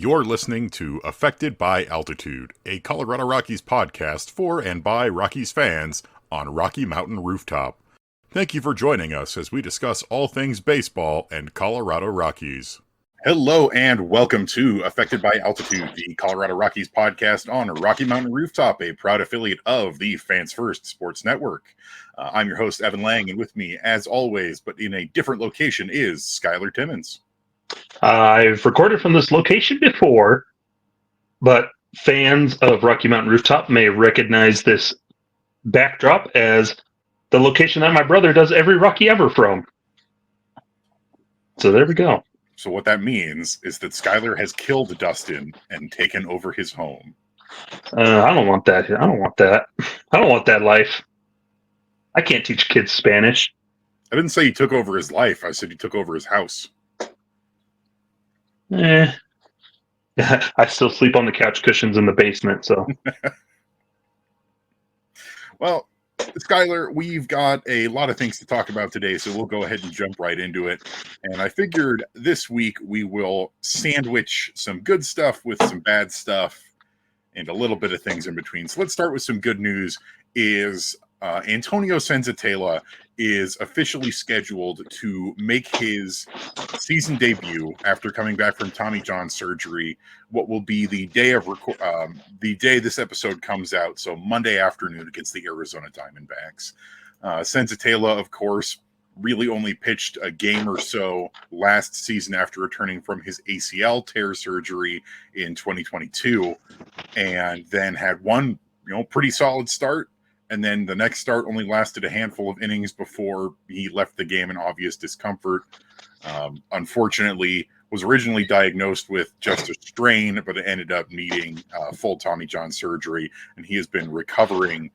You're listening to Affected by Altitude, a Colorado Rockies podcast for and by Rockies fans on Rocky Mountain Rooftop. Thank you for joining us as we discuss all things baseball and Colorado Rockies. Hello and welcome to Affected by Altitude, the Colorado Rockies podcast on Rocky Mountain Rooftop, a proud affiliate of the Fans First Sports Network. I'm your host, Evan Lang, and with me, as always, but in a different location, is Skyler Timmons. I've recorded from this location before, but fans of Rocky Mountain Rooftop may recognize this backdrop as the location that my brother does every Rocky ever from. So there we go. So what that means is that Skyler has killed Dustin and taken over his home. I don't want that. I don't want that. I don't want that life. I can't teach kids Spanish. I didn't say he took over his life. I said he took over his house. I still sleep on the couch cushions in the basement, so. Well, Skyler, we've got a lot of things to talk about today, so we'll go ahead and jump right into it. And I figured this week we will sandwich some good stuff with some bad stuff and a little bit of things in between. So let's start with some good news. Antonio Senzatela is officially scheduled to make his season debut after coming back from Tommy John surgery. What will be the day of the day this episode comes out, so Monday afternoon against the Arizona Diamondbacks. Senzatela, of course, really only pitched a game or so last season after returning from his ACL tear surgery in 2022, and then had one pretty solid start. And then the next start only lasted a handful of innings before he left the game in obvious discomfort. Unfortunately, was originally diagnosed with just a strain, but it ended up needing full Tommy John surgery, and he has been recovering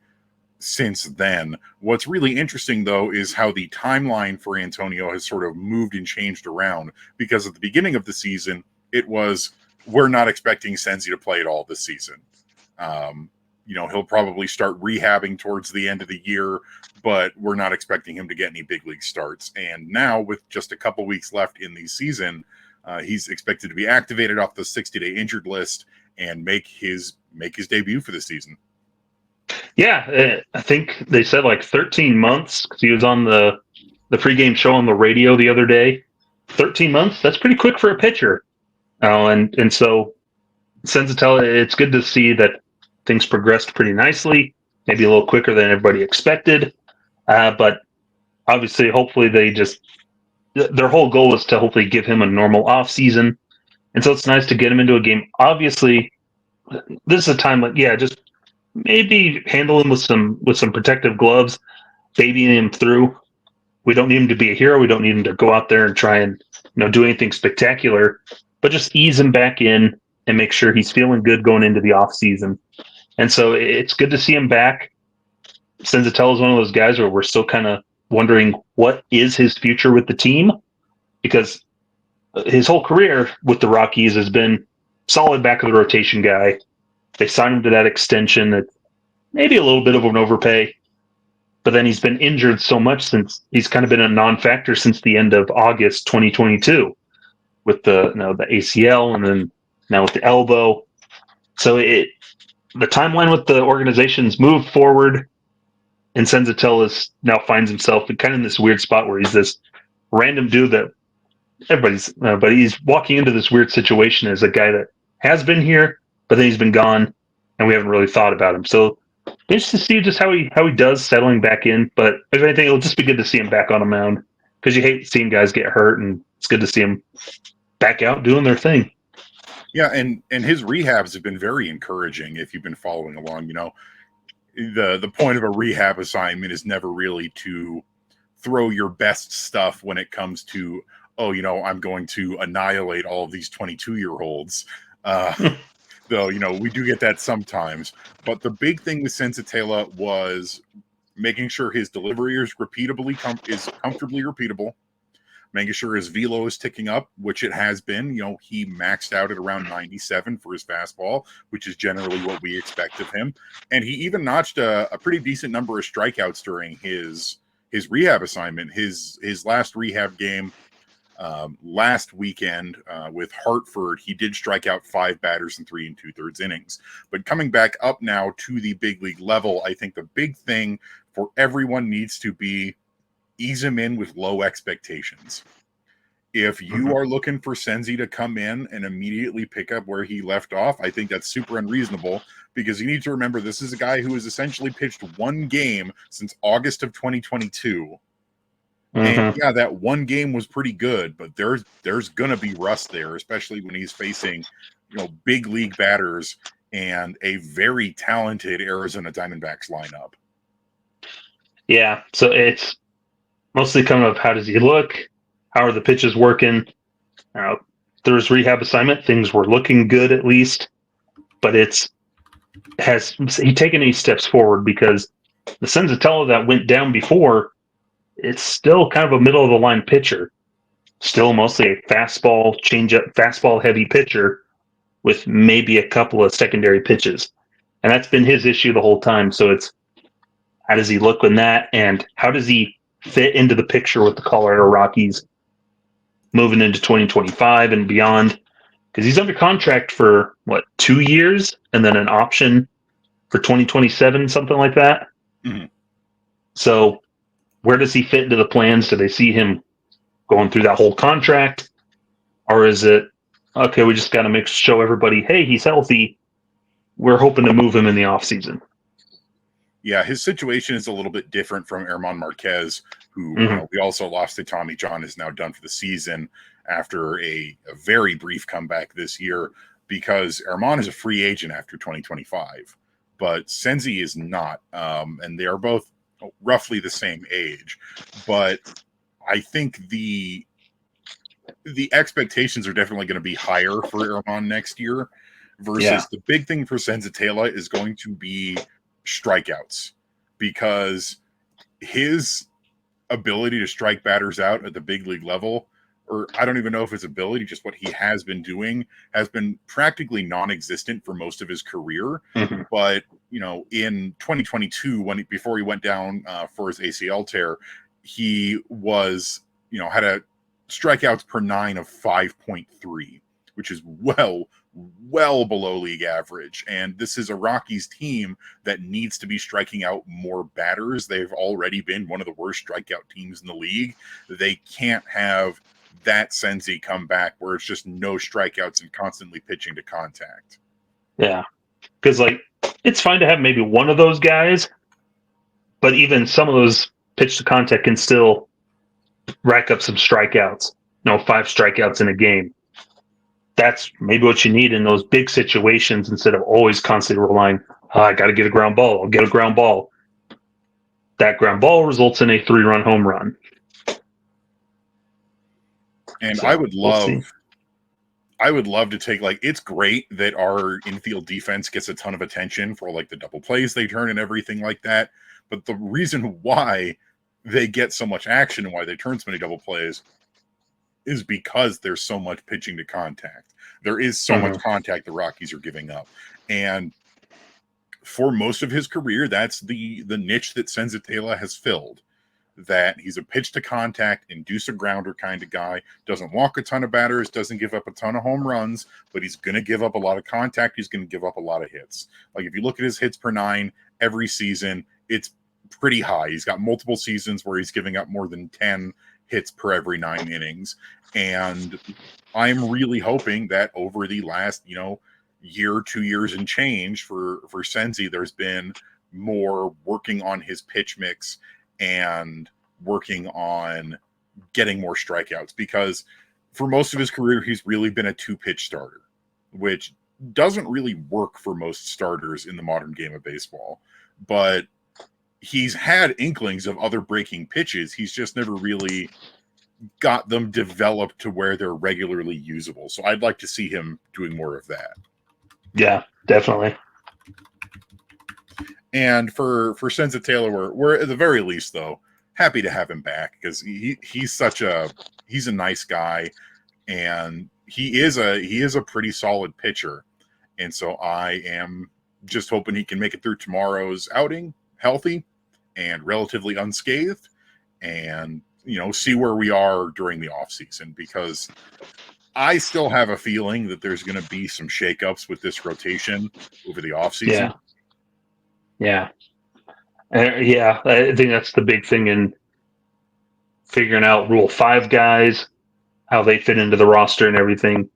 since then. What's really interesting, though, is how the timeline for Antonio has sort of moved and changed around, because at the beginning of the season, it was, we're not expecting Senzi to play at all this season. He'll probably start rehabbing towards the end of the year, but we're not expecting him to get any big league starts. And now, with just a couple weeks left in the season, he's expected to be activated off the 60-day injured list and make his debut for the season. Yeah, I think they said like 13 months because he was on the pregame show on the radio the other day. 13 months, that's pretty quick for a pitcher. And so Senzatela, it's good to see that things progressed pretty nicely, maybe a little quicker than everybody expected. But obviously, hopefully their whole goal is to hopefully give him a normal off season. And so it's nice to get him into a game. Obviously, this is a time just maybe handle him with some protective gloves, babying him through. We don't need him to be a hero. We don't need him to go out there and try and do anything spectacular, but just ease him back in and make sure he's feeling good going into the off season. And so it's good to see him back. Senzatela is one of those guys where we're still kind of wondering what is his future with the team, because his whole career with the Rockies has been solid back of the rotation guy. They signed him to that extension that maybe a little bit of an overpay, but then he's been injured so much since he's kind of been a non-factor since the end of August 2022 with the ACL and then now with the elbow. So the timeline with the organization's moved forward, and Senzatela now finds himself kind of in this weird spot where he's this random dude that but he's walking into this weird situation as a guy that has been here, but then he's been gone, and we haven't really thought about him. So interesting to see just how he does settling back in. But if anything, it'll just be good to see him back on a mound, because you hate seeing guys get hurt, and it's good to see him back out doing their thing. Yeah, and his rehabs have been very encouraging if you've been following along. The point of a rehab assignment is never really to throw your best stuff when it comes to, I'm going to annihilate all of these 22-year-olds. Though, we do get that sometimes. But the big thing with Senzatela was making sure his delivery is comfortably repeatable, making sure his velo is ticking up, which it has been. He maxed out at around 97 for his fastball, which is generally what we expect of him. And he even notched a pretty decent number of strikeouts during his rehab assignment. His last rehab game, Last weekend with Hartford, he did strike out 5 batters in 3 2/3 innings. But coming back up now to the big league level, I think the big thing for everyone needs to be ease him in with low expectations. If you are looking for Senzi to come in and immediately pick up where he left off, I think that's super unreasonable, because you need to remember this is a guy who has essentially pitched 1 game since August of 2022. And yeah, that 1 game was pretty good, but there's going to be rust there, especially when he's facing, big league batters and a very talented Arizona Diamondbacks lineup. Yeah, so it's mostly coming up, how does he look? How are the pitches working? There's rehab assignment. Things were looking good at least, but has he taken any steps forward? Because the Senzatela that went down before, it's still kind of a middle of the line pitcher, still mostly a fastball, changeup, fastball heavy pitcher with maybe a couple of secondary pitches, and that's been his issue the whole time. So it's, how does he look in that, and how does he fit into the picture with the Colorado Rockies moving into 2025 and beyond? Because he's under contract for 2 years and then an option for 2027, something like that. So where does he fit into the plans? Do they see him going through that whole contract, or is it, okay, we just got to show everybody, hey, he's healthy, we're hoping to move him in the offseason? Yeah, his situation is a little bit different from Herman Marquez, who we also lost to Tommy John, is now done for the season after a very brief comeback this year, because Herman is a free agent after 2025, but Senzi is not, and they are both roughly the same age. But I think the expectations are definitely going to be higher for Herman next year, versus the big thing for Senzatela is going to be strikeouts, because his ability to strike batters out at the big league level, or I don't even know if it's ability, just what he has been doing, has been practically non-existent for most of his career. But in 2022, before he went down for his ACL tear, he was had a strikeouts per 9 of 5.3, which is well below league average. And this is a Rockies team that needs to be striking out more batters. They've already been one of the worst strikeout teams in the league. They can't have that Senzi come back where it's just no strikeouts and constantly pitching to contact. Yeah, because it's fine to have maybe one of those guys, but even some of those pitch to contact can still rack up some strikeouts. 5 strikeouts in a game. That's maybe what you need in those big situations, instead of always constantly relying, I got to get a ground ball. I'll get a ground ball. That ground ball results in a 3-run home run. And so, I would love to take, it's great that our infield defense gets a ton of attention for the double plays they turn and everything like that. But the reason why they get so much action and why they turn so many double plays is because there's so much pitching to contact. There is so much contact the Rockies are giving up. And for most of his career, that's the niche that Senzatela has filled. That he's a pitch to contact, induce a grounder kind of guy, doesn't walk a ton of batters, doesn't give up a ton of home runs, but he's going to give up a lot of contact. He's going to give up a lot of hits. If you look at his hits per 9 every season, it's pretty high. He's got multiple seasons where he's giving up more than 10 hits per every 9 innings. And I'm really hoping that over the last, year, 2 years and change for Senzi, there's been more working on his pitch mix and working on getting more strikeouts, because for most of his career, he's really been a 2-pitch starter, which doesn't really work for most starters in the modern game of baseball. But he's had inklings of other breaking pitches. He's just never really got them developed to where they're regularly usable. So I'd like to see him doing more of that. Yeah, definitely. And for Senzatela, we're at the very least, though, happy to have him back, because he's a nice guy, and he is a pretty solid pitcher. And so I am just hoping he can make it through tomorrow's outing healthy and relatively unscathed, and see where we are during the offseason, because I still have a feeling that there's going to be some shakeups with this rotation over the offseason. Yeah. Yeah. I think that's the big thing in figuring out Rule 5 guys, how they fit into the roster and everything.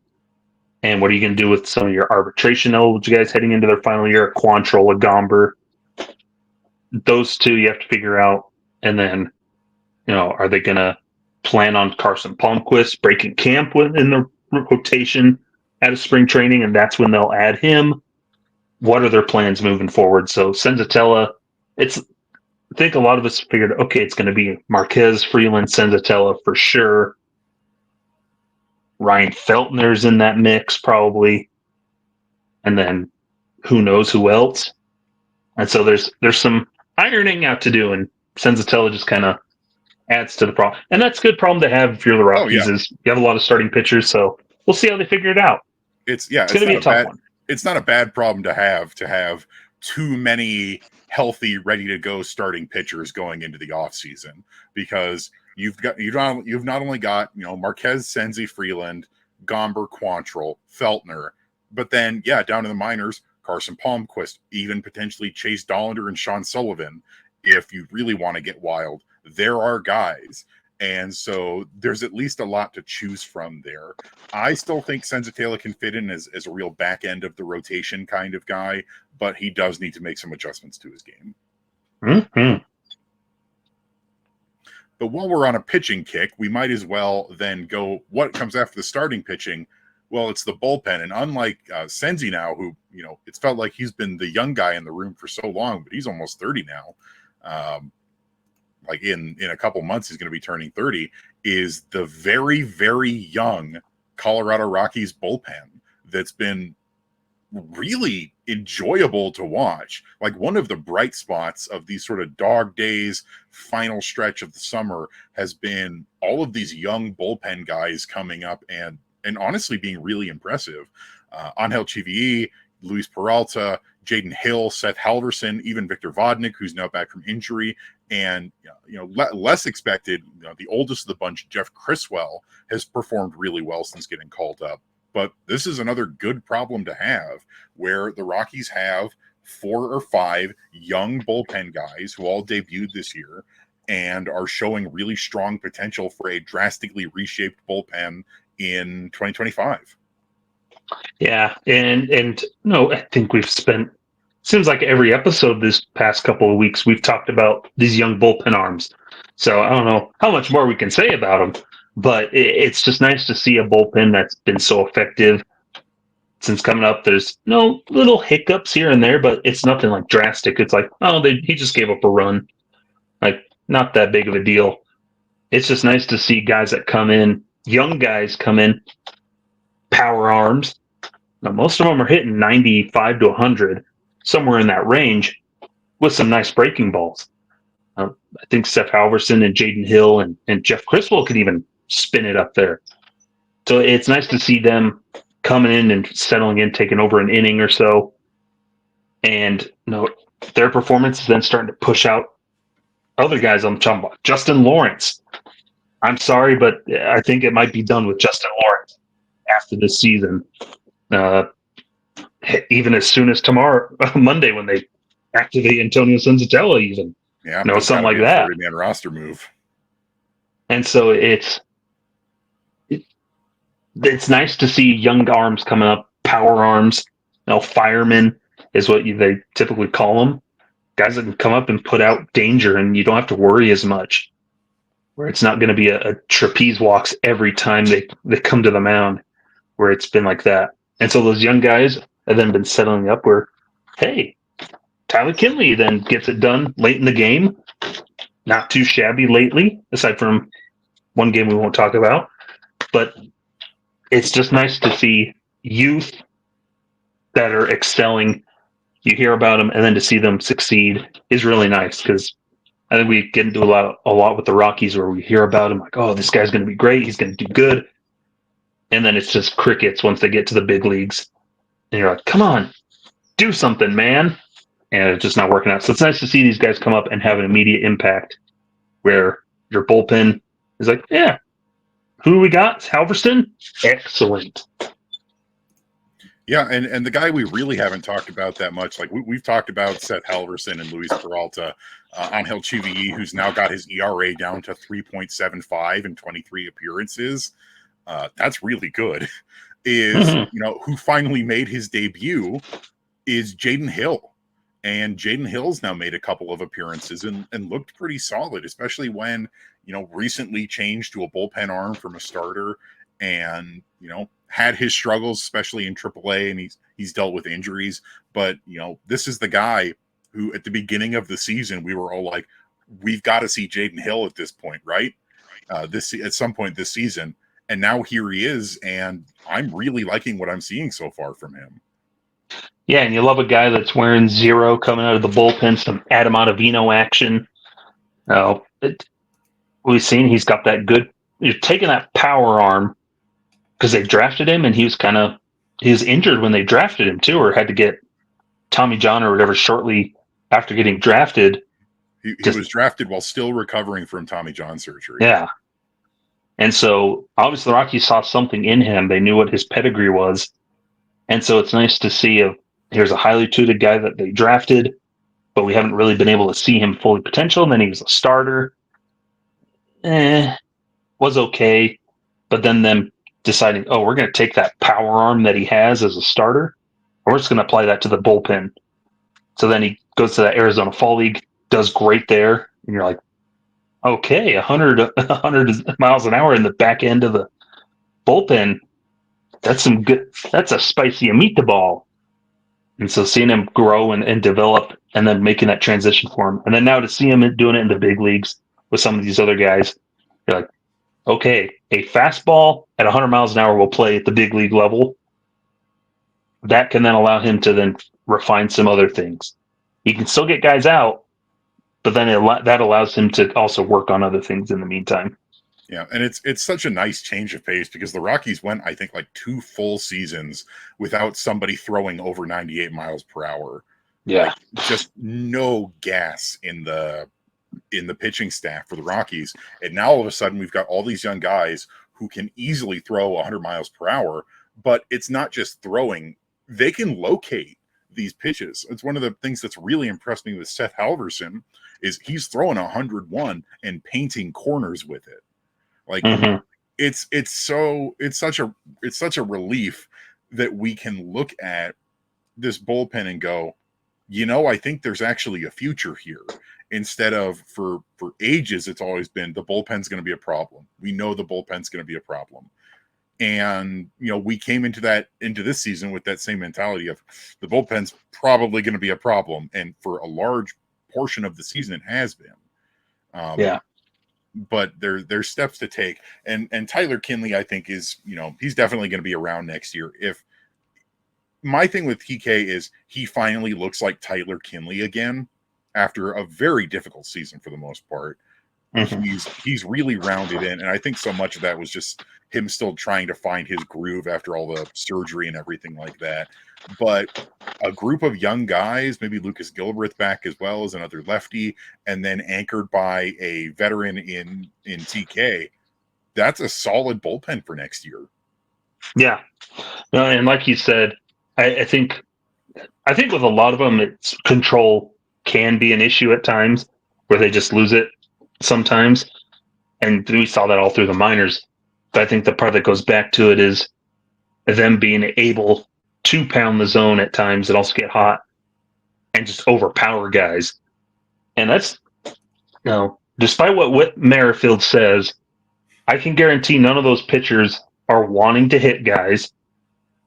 And what are you going to do with some of your arbitration eligible guys heading into their final year? Quantrill, Gomber. Those two you have to figure out. And then, are they going to plan on Carson Palmquist breaking camp in the rotation out of spring training, and that's when they'll add him? What are their plans moving forward? So Senzatela, I think a lot of us figured, okay, it's going to be Marquez, Freeland, Senzatela for sure. Ryan Feltner's in that mix probably, and then who knows who else. And so there's some ironing out to do, and Senzatela just kind of adds to the problem. And that's a good problem to have if you're the Rockies. Is you have a lot of starting pitchers, so we'll see how they figure it out. It's going to be a tough one. It's not a bad problem to have too many healthy, ready to go starting pitchers going into the offseason, because you've not only got Marquez, Senzi, Freeland, Gomber, Quantrill, Feltner, but then down in the minors, Carson Palmquist, even potentially Chase Dollander and Sean Sullivan. If you really want to get wild, there are guys. And so there's at least a lot to choose from there. I still think Senzatela can fit in as a real back end of the rotation kind of guy, but he does need to make some adjustments to his game. Mm-hmm. But while we're on a pitching kick, we might as well then go what comes after the starting pitching. Well, it's the bullpen. And unlike Senzi now, who, it's felt like he's been the young guy in the room for so long, but he's almost 30 now. Like in a couple months, he's going to be turning 30, is the very, very young Colorado Rockies bullpen that's been really enjoyable to watch. Like one of the bright spots of these sort of dog days, final stretch of the summer has been all of these young bullpen guys coming up and honestly being really impressive. Angel Chivi, Luis Peralta, Jaden Hill, Seth Halverson, even Victor Vodnik, who's now back from injury, and less expected, the oldest of the bunch, Jeff Criswell, has performed really well since getting called up. But this is another good problem to have, where the Rockies have 4 or 5 young bullpen guys who all debuted this year and are showing really strong potential for a drastically reshaped bullpen in 2025. Yeah, and no, I think we've spent, seems like every episode this past couple of weeks, we've talked about these young bullpen arms. So I don't know how much more we can say about them, but it's just nice to see a bullpen that's been so effective since coming up. There's no little hiccups here and there, but it's nothing like drastic. It's like, he just gave up a run. Like, not that big of a deal. It's just nice to see guys that come in, young guys come in, power arms. Now, most of them are hitting 95 to 100, somewhere in that range, with some nice breaking balls. I think Seth Halverson and Jaden Hill and Jeff Criswell could even spin it up there. So it's nice to see them coming in and settling in, taking over an inning or so. And their performance is then starting to push out other guys I'm talking about. Justin Lawrence. I'm sorry, but I think it might be done with Justin Lawrence after this season. Even as soon as tomorrow, Monday, when they activate Antonio Senzatela, even something like that. 30-man roster move. And so it's nice to see young arms coming up, power arms. Firemen is what they typically call them. Guys that can come up and put out danger, and you don't have to worry as much. Where it's not going to be a trapeze walks every time they come to the mound, where it's been like that. And so those young guys have then been settling up where, hey, Tyler Kinley then gets it done late in the game. Not too shabby lately, aside from one game we won't talk about. But it's just nice to see youth that are excelling. You hear about them, and then to see them succeed is really nice, because I think we get into a lot with the Rockies where we hear about them like, oh, this guy's going to be great. He's going to do good. And then it's just crickets once they get to the big leagues. And you're like, come on, do something, man. And it's just not working out. So it's nice to see these guys come up and have an immediate impact, where your bullpen He's like, yeah, who we got? Halverson? Excellent. Yeah, and the guy we really haven't talked about that much, like we've talked about Seth Halverson and Luis Peralta, Angel Chivi, who's now got his ERA down to 3.75 in 23 appearances. That's really good. Who finally made his debut is Jaden Hill. And Jaden Hill's now made a couple of appearances and looked pretty solid, especially when, recently changed to a bullpen arm from a starter and, had his struggles, especially in AAA, and he's dealt with injuries. But, this is the guy who at the beginning of the season, we were all like, we've got to see Jaden Hill at this point, right? At some point this season. And now here he is, and I'm really liking what I'm seeing so far from him. Yeah, and you love a guy that's wearing 0 coming out of the bullpen, some Adam Ottavino action. We've seen he's got that good. You're taking that power arm because they drafted him, and he was injured when they drafted him too, or had to get Tommy John or whatever shortly after getting drafted. He was drafted while still recovering from Tommy John surgery. Yeah. And so obviously the Rockies saw something in him. They knew what his pedigree was. And so it's nice to see here's a highly tutored guy that they drafted, but we haven't really been able to see him fully potential. And then he was a starter. Was okay. But then them deciding, we're going to take that power arm that he has as a starter, and we're just going to apply that to the bullpen. So then he goes to that Arizona Fall League, does great there. And you're like, okay, 100 miles an hour in the back end of the bullpen. That's a spicy meatball. And so seeing him grow and develop and then making that transition for him. And then now to see him doing it in the big leagues with some of these other guys, you're like, okay, a fastball at 100 miles an hour will play at the big league level. That can then allow him to then refine some other things. He can still get guys out, but then that allows him to also work on other things in the meantime. Yeah, and it's such a nice change of pace because the Rockies went, I think, like 2 full seasons without somebody throwing over 98 miles per hour. Yeah, like, just no gas in the pitching staff for the Rockies. And now all of a sudden we've got all these young guys who can easily throw 100 miles per hour, but it's not just throwing. They can locate these pitches. It's one of the things that's really impressed me with Seth Halverson is he's throwing 101 and painting corners with it. Like it's such a relief that we can look at this bullpen and go, I think there's actually a future here. Instead of for ages, it's always been the bullpen's going to be a problem. We know the bullpen's going to be a problem. And, we came into this season with that same mentality of the bullpen's probably going to be a problem. And for a large portion of the season, it has been. But there's steps to take. And Tyler Kinley, I think, is, he's definitely going to be around next year. If my thing with TK is he finally looks like Tyler Kinley again after a very difficult season for the most part. He's really rounded in, and I think so much of that was just him still trying to find his groove after all the surgery and everything like that. But a group of young guys, maybe Lucas Gilbreth back as well as another lefty, and then anchored by a veteran in TK, that's a solid bullpen for next year. Yeah, and like you said, I think with a lot of them, it's control can be an issue at times where they just lose it sometimes. And we saw that all through the minors. But I think the part that goes back to it is them being able to pound the zone at times and also get hot and just overpower guys. And that's, despite what Whit Merrifield says, I can guarantee none of those pitchers are wanting to hit guys.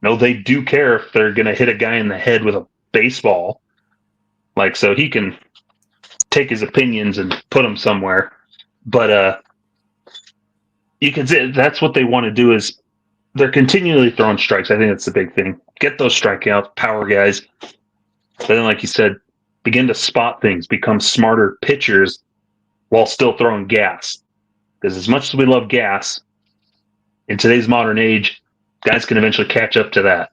No, they do care if they're going to hit a guy in the head with a baseball. So he can take his opinions and put them somewhere. But you can say that's what they want to do is they're continually throwing strikes. I think that's the big thing. Get those strikeouts, power guys. But then, like you said, begin to spot things, become smarter pitchers while still throwing gas. Because as much as we love gas, in today's modern age, guys can eventually catch up to that.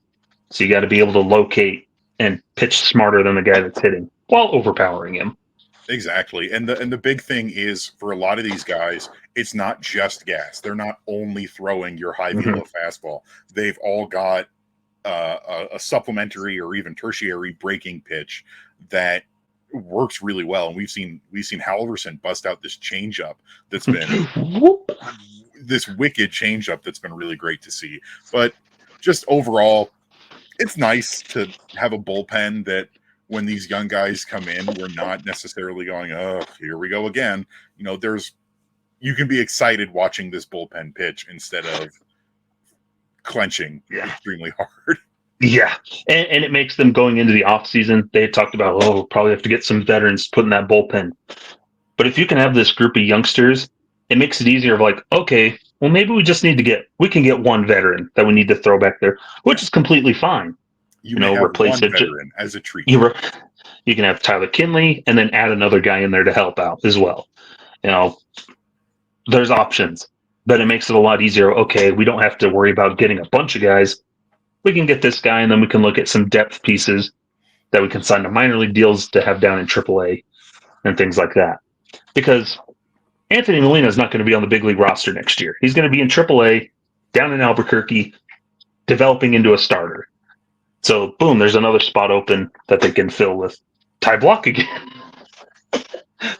So you got to be able to locate and pitch smarter than the guy that's hitting while overpowering him. Exactly. And the big thing is for a lot of these guys, it's not just gas. They're not only throwing your high velo fastball. They've all got a supplementary or even tertiary breaking pitch that works really well. And we've seen Halverson bust out this changeup that's been this wicked changeup that's been really great to see. But just overall, it's nice to have a bullpen that when these young guys come in, we're not necessarily going, oh, here we go again. You know, you can be excited watching this bullpen pitch instead of clenching extremely hard. Yeah. And it makes them going into the offseason. They had talked about, we'll probably have to get some veterans put in that bullpen. But if you can have this group of youngsters, it makes it easier of like, okay, well, maybe we can get one veteran that we need to throw back there, which is completely fine. You may have replace one veteran as a treat. You can have Tyler Kinley and then add another guy in there to help out as well. You know, there's options, but it makes it a lot easier. Okay, we don't have to worry about getting a bunch of guys. We can get this guy, and then we can look at some depth pieces that we can sign to minor league deals to have down in AAA and things like that. Because Anthony Molina is not going to be on the big league roster next year. He's going to be in AAA down in Albuquerque, developing into a starter. So, boom, there's another spot open that they can fill with Ty Block again.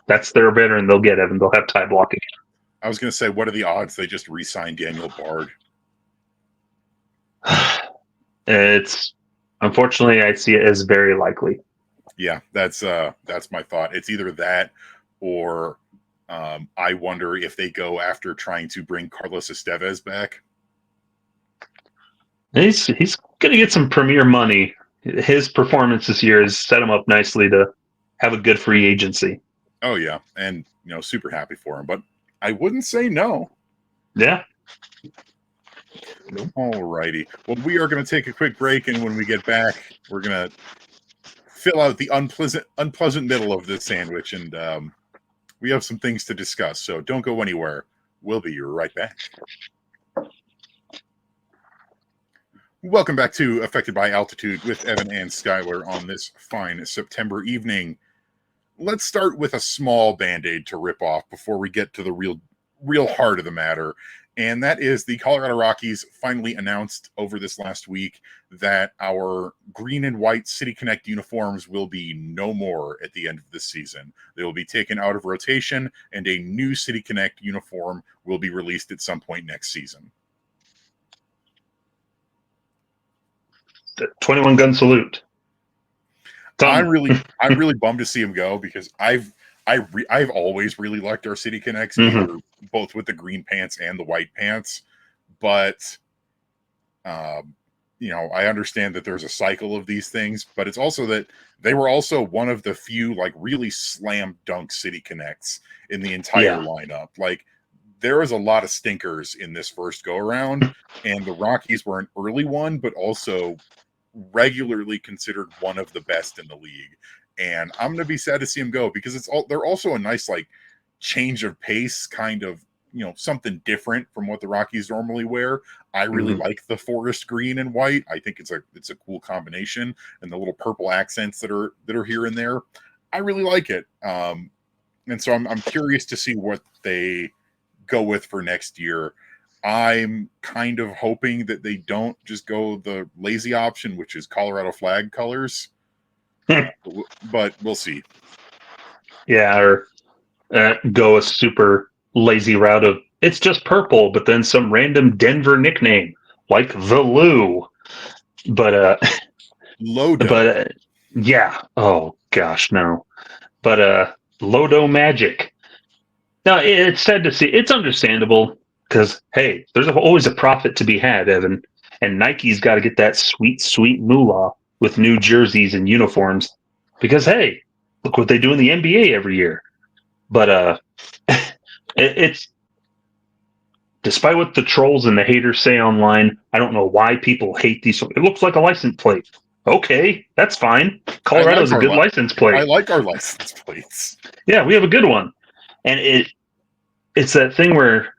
That's their veteran they'll get, Evan. They'll have Ty Block again. I was going to say, what are the odds they just re-sign Daniel Bard? Unfortunately, I see it as very likely. Yeah, that's my thought. It's either that or I wonder if they go after trying to bring Carlos Estevez back. He's going to get some premier money. His performance this year has set him up nicely to have a good free agency. Oh yeah, and super happy for him. But I wouldn't say no. Yeah. All righty. Well, we are going to take a quick break, and when we get back, we're going to fill out the unpleasant middle of this sandwich, and we have some things to discuss. So don't go anywhere. We'll be right back. Welcome back to Affected by Altitude with Evan and Skyler on this fine September evening. Let's start with a small Band-Aid to rip off before we get to the real heart of the matter. And that is the Colorado Rockies finally announced over this last week that our green and white City Connect uniforms will be no more at the end of this season. They will be taken out of rotation, and a new City Connect uniform will be released at some point next season. The 21 gun salute. I'm really bummed to see him go because I've always really liked our City Connects, both with the green pants and the white pants. But I understand that there's a cycle of these things, but it's also that they were also one of the few like really slam dunk City Connects in the entire lineup. Like there was a lot of stinkers in this first go around, and the Rockies were an early one, but also regularly considered one of the best in the league. And I'm going to be sad to see them go because they're also a nice like change of pace, kind of, something different from what the Rockies normally wear. I really like the forest green and white. I think it's a cool combination, and the little purple accents that are here and there. I really like it. And so I'm curious to see what they go with for next year. I'm kind of hoping that they don't just go the lazy option, which is Colorado flag colors. But we'll see. Yeah, or go a super lazy route of it's just purple, but then some random Denver nickname like the Lou. But Lodo. But yeah. Oh gosh, no. But Lodo Magic. Now it's sad to see. It's understandable because hey, there's always a profit to be had, Evan, and Nike's got to get that sweet, sweet moolah with new jerseys and uniforms. Because hey, look what they do in the NBA every year. But it's despite what the trolls and the haters say online, I don't know why people hate these. It looks like a license plate. Okay, that's fine. Colorado's a good license plate. I like our license plates. Yeah, we have a good one. And it's that thing where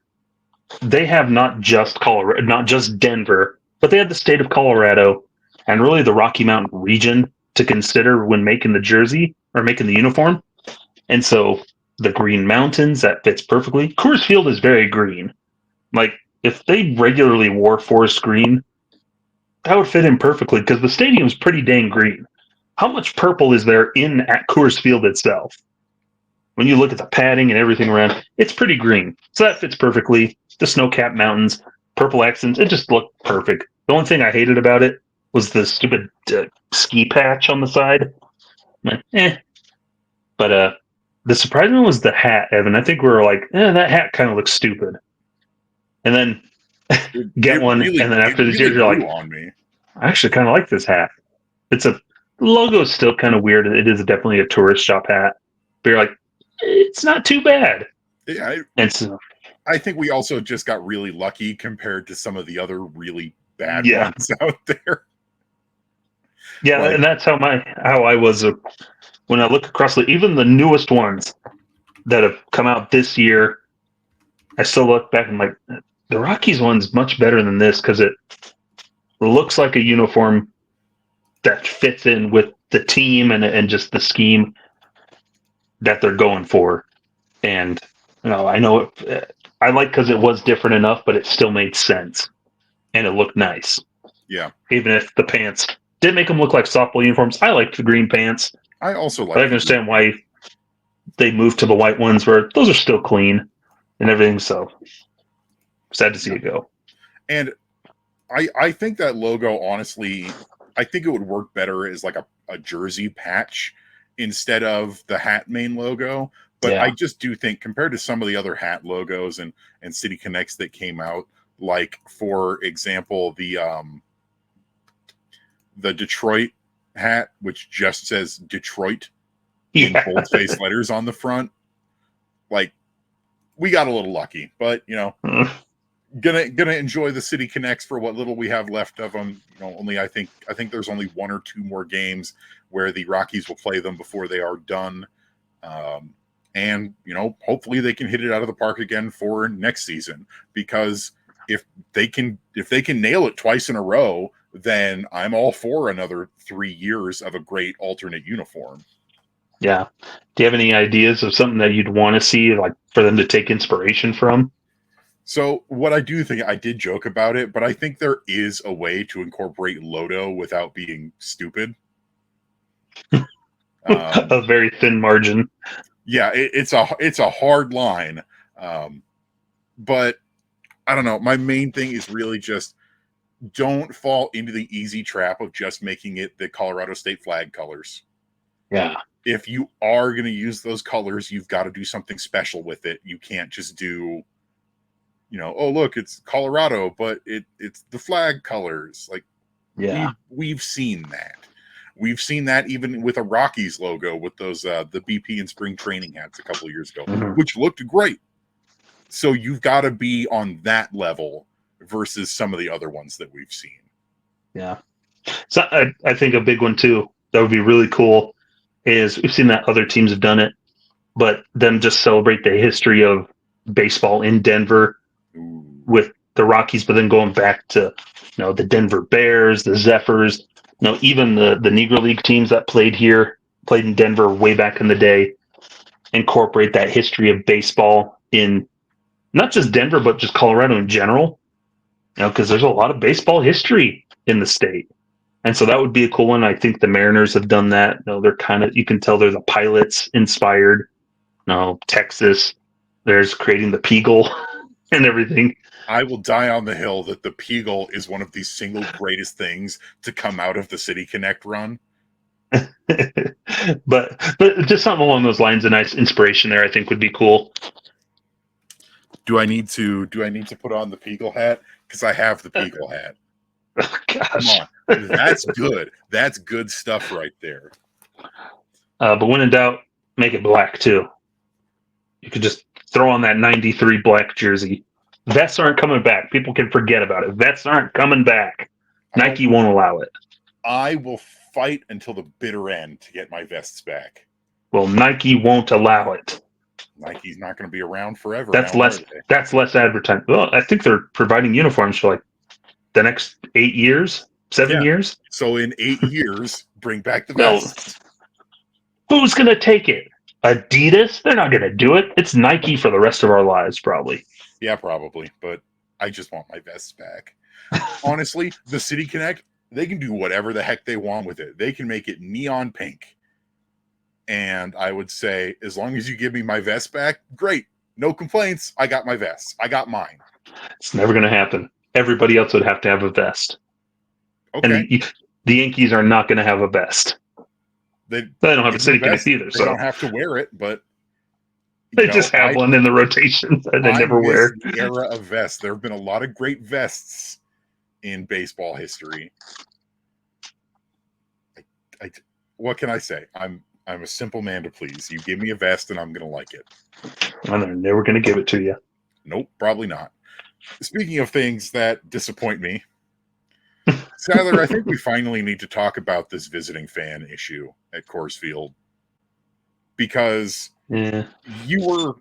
they have not just Colorado, not just Denver, but they have the state of Colorado and really the Rocky Mountain region to consider when making the jersey or making the uniform. And so the Green Mountains, that fits perfectly. Coors Field is very green. Like, if they regularly wore forest green, that would fit in perfectly because the stadium's pretty dang green. How much purple is there in at Coors Field itself? When you look at the padding and everything around, it's pretty green. So that fits perfectly. The snow-capped mountains, purple accents, it just looked perfect. The only thing I hated about it was the stupid ski patch on the side. But the surprising one was the hat, Evan. I think we were like, that hat kind of looks stupid. And then get one, and then after these years, you're like, on me. I actually kind of like this hat. The logo is still kind of weird. It is definitely a tourist shop hat. But you're like, it's not too bad. Yeah, I think we also just got really lucky compared to some of the other really bad ones out there. Yeah, and that's how I was when I look across even the newest ones that have come out this year. I still look back and I'm like, the Rockies one's much better than this because it looks like a uniform that fits in with the team and just the scheme that they're going for. And I know I like because it was different enough, but it still made sense and it looked nice. Yeah, even if the pants didn't make them look like softball uniforms. I liked the green pants. I also like. I understand why they moved to the white ones, where those are still clean and everything. So sad to see it go. And I think that logo, honestly, I think it would work better as like a jersey patch instead of the hat main logo. But I just do think compared to some of the other hat logos and City Connects that came out, like for example, the Detroit hat, which just says Detroit in bold-faced letters on the front, like we got a little lucky, but gonna enjoy the City Connects for what little we have left of them. Only I think there's only 1 or 2 more games where the Rockies will play them before they are done. And hopefully they can hit it out of the park again for next season, because if they can nail it twice in a row, then I'm all for another 3 years of a great alternate uniform. Yeah. Do you have any ideas of something that you'd want to see, like for them to take inspiration from? So what I do think, I did joke about it, but I think there is a way to incorporate Lodo without being stupid. A very thin margin. Yeah, it's a hard line. But I don't know. My main thing is really just don't fall into the easy trap of just making it the Colorado State flag colors. Yeah. If you are going to use those colors, you've got to do something special with it. You can't just do, oh, look, it's Colorado, but it's the flag colors. Like, we've seen that. We've seen that even with a Rockies logo with those the BP and spring training hats a couple of years ago, which looked great. So you've got to be on that level versus some of the other ones that we've seen. Yeah. So I think a big one too that would be really cool is we've seen that other teams have done it, but them just celebrate the history of baseball in Denver with the Rockies, but then going back to the Denver Bears, the Zephyrs, even the Negro League teams that played in Denver way back in the day, incorporate that history of baseball in not just Denver, but just Colorado in general. Because there's a lot of baseball history in the state. And so that would be a cool one. I think the Mariners have done that. They're kind of, you can tell they're the Pilots inspired. Texas, there's creating the Peagle and everything. I will die on the hill that the Peagle is one of the single greatest things to come out of the City Connect run. but just something along those lines, a nice inspiration there, I think would be cool. Do I need to put on the Peagle hat? Because I have the Peagle hat. Oh, gosh. Come on. That's good. That's good stuff right there. But when in doubt, make it black too. You could just throw on that 93 black jersey. Vests aren't coming back. People can forget about it. Vests aren't coming back. Nike won't allow it. I will fight until the bitter end to get my vests back. Well, Nike won't allow it. Nike's not going to be around forever. That's less advertising. Well, I think they're providing uniforms for like the next 8 years, 7 years. So in 8 years, bring back the vests. Who's going to take it? Adidas, they're not going to do it. It's Nike for the rest of our lives, probably. Yeah, probably. But I just want my vests back. Honestly, the City Connect, they can do whatever the heck they want with it. They can make it neon pink. And I would say, as long as you give me my vest back, great. No complaints. I got my vest. I got mine. It's never going to happen. Everybody else would have to have a vest. Okay. And the Yankees are not going to have a vest. They don't have a City Connect either. They don't have to wear it, but they just have one in the rotation that they never wear. The era of vests. There have been a lot of great vests in baseball history. What can I say? I'm a simple man to please. You give me a vest and I'm going to like it. And they're never going to give it to you. Nope, probably not. Speaking of things that disappoint me, Skyler, I think we finally need to talk about this visiting fan issue at Coors Field, because you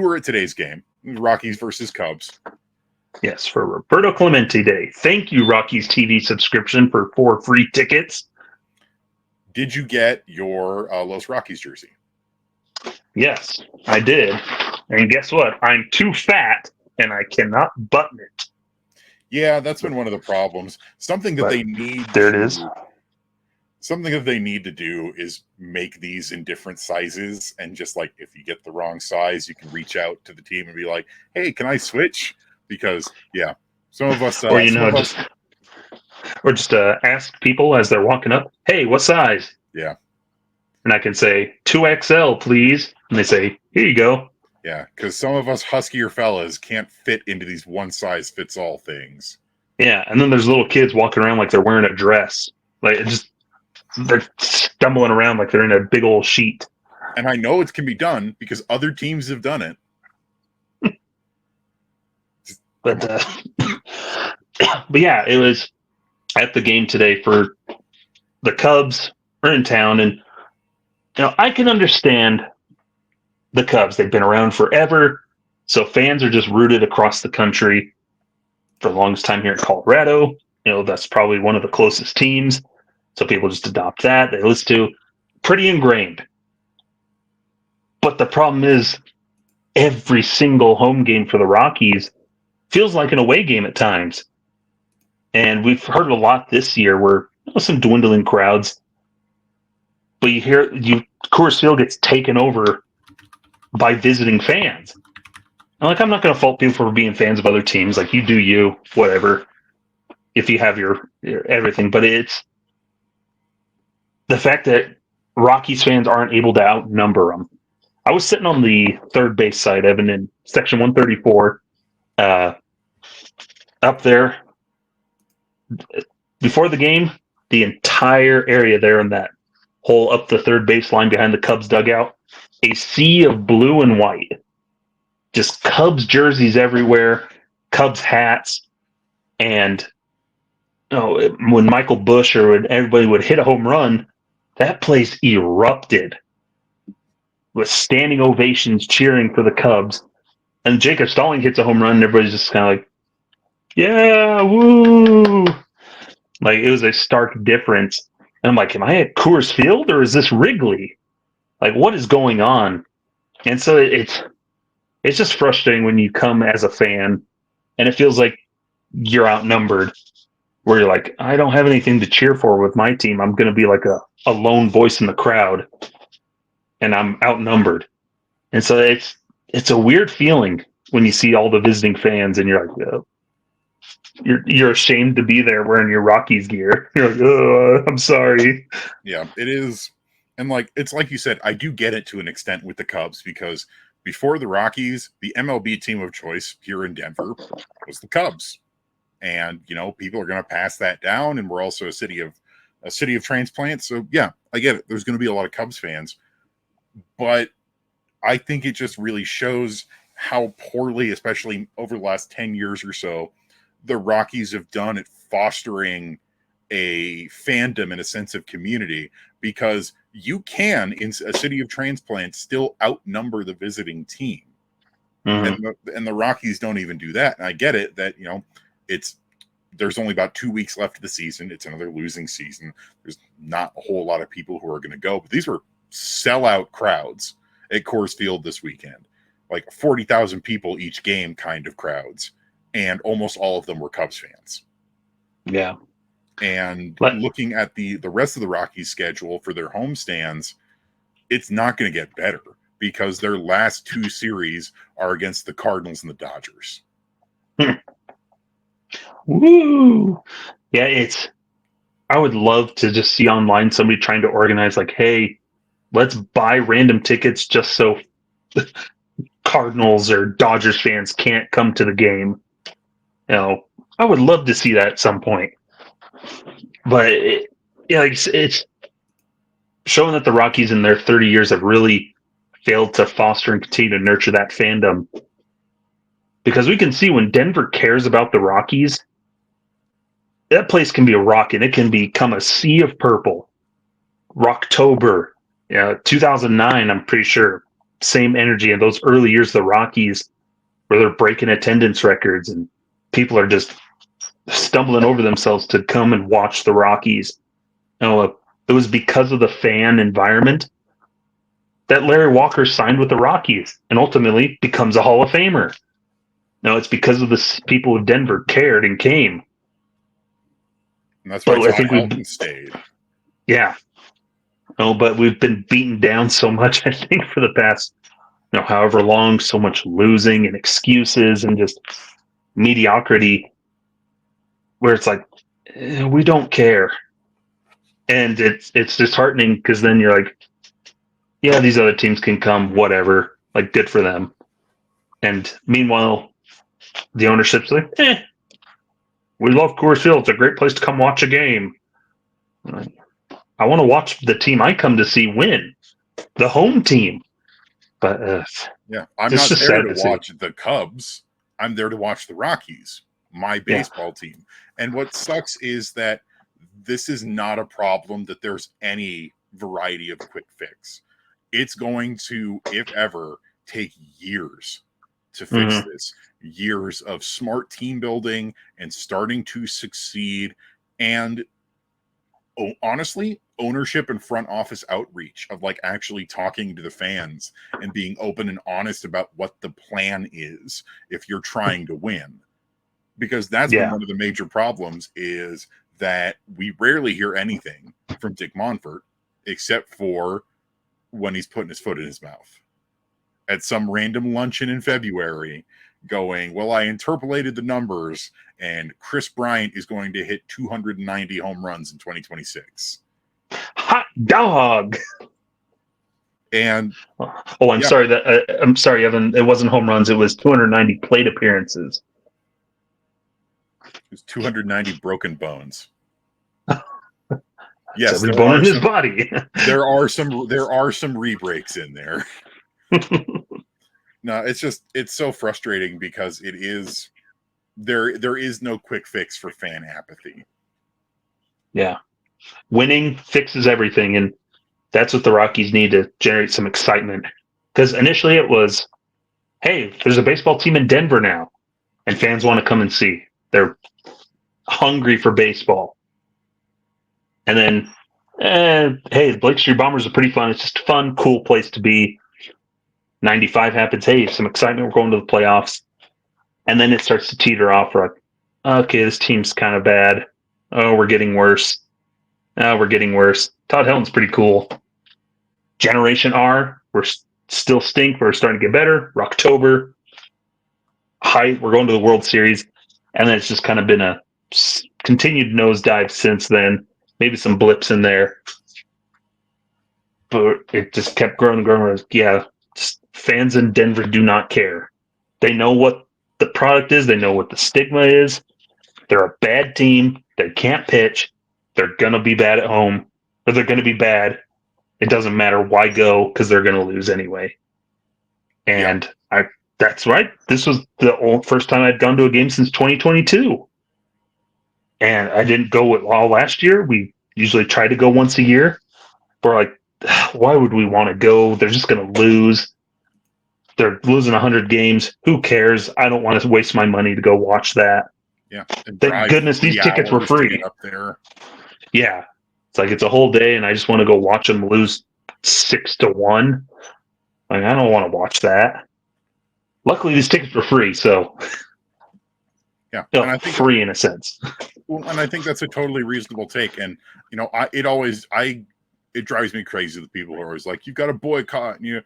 were at today's game, Rockies versus Cubs. Yes, for Roberto Clemente Day. Thank you, Rockies TV subscription, for 4 free tickets. Did you get your Los Rockies jersey? Yes, I did. And guess what? I'm too fat and I cannot button it. Yeah, that's been one of the problems. Something that they need. There it is. Something that they need to do is make these in different sizes, and just like, if you get the wrong size, you can reach out to the team and be like, "Hey, can I switch?" Because some of us, or just ask people as they're walking up, "Hey, what size?" Yeah, and I can say 2XL, please, and they say, "Here you go." Yeah, because some of us huskier fellas can't fit into these one-size-fits-all things. Yeah, and then there's little kids walking around like they're wearing a dress. Like, they're stumbling around like they're in a big old sheet. And I know it can be done because other teams have done it. But yeah, it was at the game today for the Cubs are in town, and I can understand the Cubs. They've been around forever, so fans are just rooted across the country. For the longest time here in Colorado, that's probably one of the closest teams, so people just adopt that. They listen to pretty ingrained. But the problem is, every single home game for the Rockies feels like an away game at times. And we've heard a lot this year where some dwindling crowds, but you hear Coors Field gets taken over by visiting fans. I'm not going to fault people for being fans of other teams. Like, you do you, whatever, if you have your everything. But it's the fact that Rockies fans aren't able to outnumber them. I was sitting on the third base side, Evan, in section 134, up there. Before the game, the entire area there in that hole up the third base line behind the Cubs dugout, a sea of blue and white. Just Cubs jerseys everywhere, Cubs hats, and when Michael Busch or when everybody would hit a home run, that place erupted with standing ovations cheering for the Cubs. And Jacob Stalling hits a home run, and everybody's just kind of like, "Yeah, woo!" Like, it was a stark difference. And I'm like, am I at Coors Field or is this Wrigley? Like, what is going on? And so it's just frustrating when you come as a fan and it feels like you're outnumbered, where you're like, I don't have anything to cheer for with my team. I'm going to be like a lone voice in the crowd, and I'm outnumbered. And so it's a weird feeling when you see all the visiting fans and you're like, you're ashamed to be there wearing your Rockies gear. You're like, oh, I'm sorry. Yeah, it is. And it's like you said, I do get it to an extent with the Cubs, because before the Rockies, the MLB team of choice here in Denver was the Cubs. And, people are going to pass that down. And we're also a city of transplants. So yeah, I get it. There's going to be a lot of Cubs fans, but I think it just really shows how poorly, especially over the last 10 years or so, the Rockies have done at fostering a fandom and a sense of community, because you can, in a city of transplants, still outnumber the visiting team. Mm-hmm. And the Rockies don't even do that. And I get it that, there's only about 2 weeks left of the season. It's another losing season. There's not a whole lot of people who are going to go, but these were sellout crowds at Coors Field this weekend, like 40,000 people each game kind of crowds, and almost all of them were Cubs fans. Yeah. And looking at the rest of the Rockies schedule for their homestands, it's not going to get better because their last 2 series are against the Cardinals and the Dodgers. Woo! Yeah, I would love to just see online somebody trying to organize like, hey, let's buy random tickets just so Cardinals or Dodgers fans can't come to the game. I would love to see that at some point. But it's showing that the Rockies in their 30 years have really failed to foster and continue to nurture that fandom. Because we can see when Denver cares about the Rockies, that place can be a rocket. It can become a sea of purple. Rocktober, 2009, I'm pretty sure, same energy in those early years of the Rockies where they're breaking attendance records and people are just stumbling over themselves to come and watch the Rockies. It was because of the fan environment that Larry Walker signed with the Rockies and ultimately becomes a Hall of Famer. No, it's because of the people of Denver cared and came. And that's why John Elton stayed. Yeah. But we've been beaten down so much, I think, for the past, however long, so much losing and excuses and just mediocrity where it's like, we don't care. And it's disheartening because then you're like, yeah, these other teams can come, whatever, like good for them. And meanwhile, the ownership's like, we love Coors Field. It's a great place to come watch a game. I want to watch the team I come to see win, the home team. But I'm not there to watch the Cubs. I'm there to watch the Rockies, my baseball team. And what sucks is that this is not a problem that there's any variety of quick fix. It's going to, if ever, take years to fix this. Years of smart team building and starting to succeed. And honestly, ownership and front office outreach of like actually talking to the fans and being open and honest about what the plan is if you're trying to win. Because that's been one of the major problems is that we rarely hear anything from Dick Monfort except for when he's putting his foot in his mouth at some random luncheon in February going, well, I interpolated the numbers and Chris Bryant is going to hit 290 home runs in 2026. Hot dog. And I'm sorry I'm sorry, Evan. It wasn't home runs. It was 290 plate appearances. It was 290 broken bones. Yes, every bone in his body. there are some re-breaks in there. No, it's so frustrating because it is there is no quick fix for fan apathy. Yeah. Winning fixes everything, and that's what the Rockies need to generate some excitement. Because initially it was, hey, there's a baseball team in Denver now, and fans want to come and see. They're hungry for baseball. And then, hey, the Blake Street Bombers are pretty fun. It's just a fun, cool place to be. 95 happens. Hey, some excitement. We're going to the playoffs. And then it starts to teeter off. We're like, okay, this team's kind of bad. Oh, we're getting worse. We're getting worse. Todd Helton's pretty cool. Generation R, we're still stink. We're starting to get better. Rocktober. We're going to the World Series. And then it's just kind of been a continued nosedive since then. Maybe some blips in there. But it just kept growing and growing. Yeah, fans in Denver do not care. They know what the product is. They know what the stigma is. They're a bad team. They can't pitch. They're going to be bad at home. Or they're going to be bad. It doesn't matter why go because they're going to lose anyway. And that's right. This was the first time I'd gone to a game since 2022. And I didn't go all last year. We usually try to go once a year. We're like, why would we want to go? They're just going to lose. They're losing 100 games. Who cares? I don't want to waste my money to go watch that. Yeah. Thank goodness these tickets were free. Up there. Yeah. It's like it's a whole day, and I just want to go watch them lose 6-1. Like, I don't want to watch that. Luckily, these tickets were free, so Yeah, no, and I think free in a sense. well, and I think that's a totally reasonable take. And it drives me crazy that people are always like, "You've got to boycott," and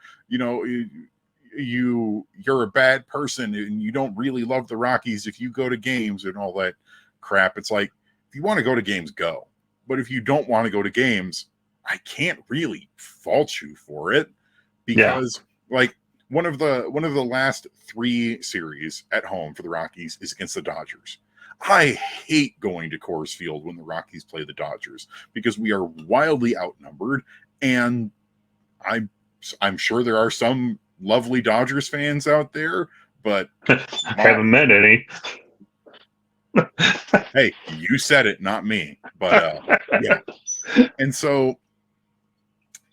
you're a bad person, and you don't really love the Rockies if you go to games and all that crap. It's like, if you want to go to games, go. But if you don't want to go to games, I can't really fault you for it, because like one of the last 3 series at home for the Rockies is against the Dodgers. I hate going to Coors Field when the Rockies play the Dodgers, because we are wildly outnumbered, and I'm sure there are some lovely Dodgers fans out there, but Haven't met any. Hey, you said it, not me. But yeah, and so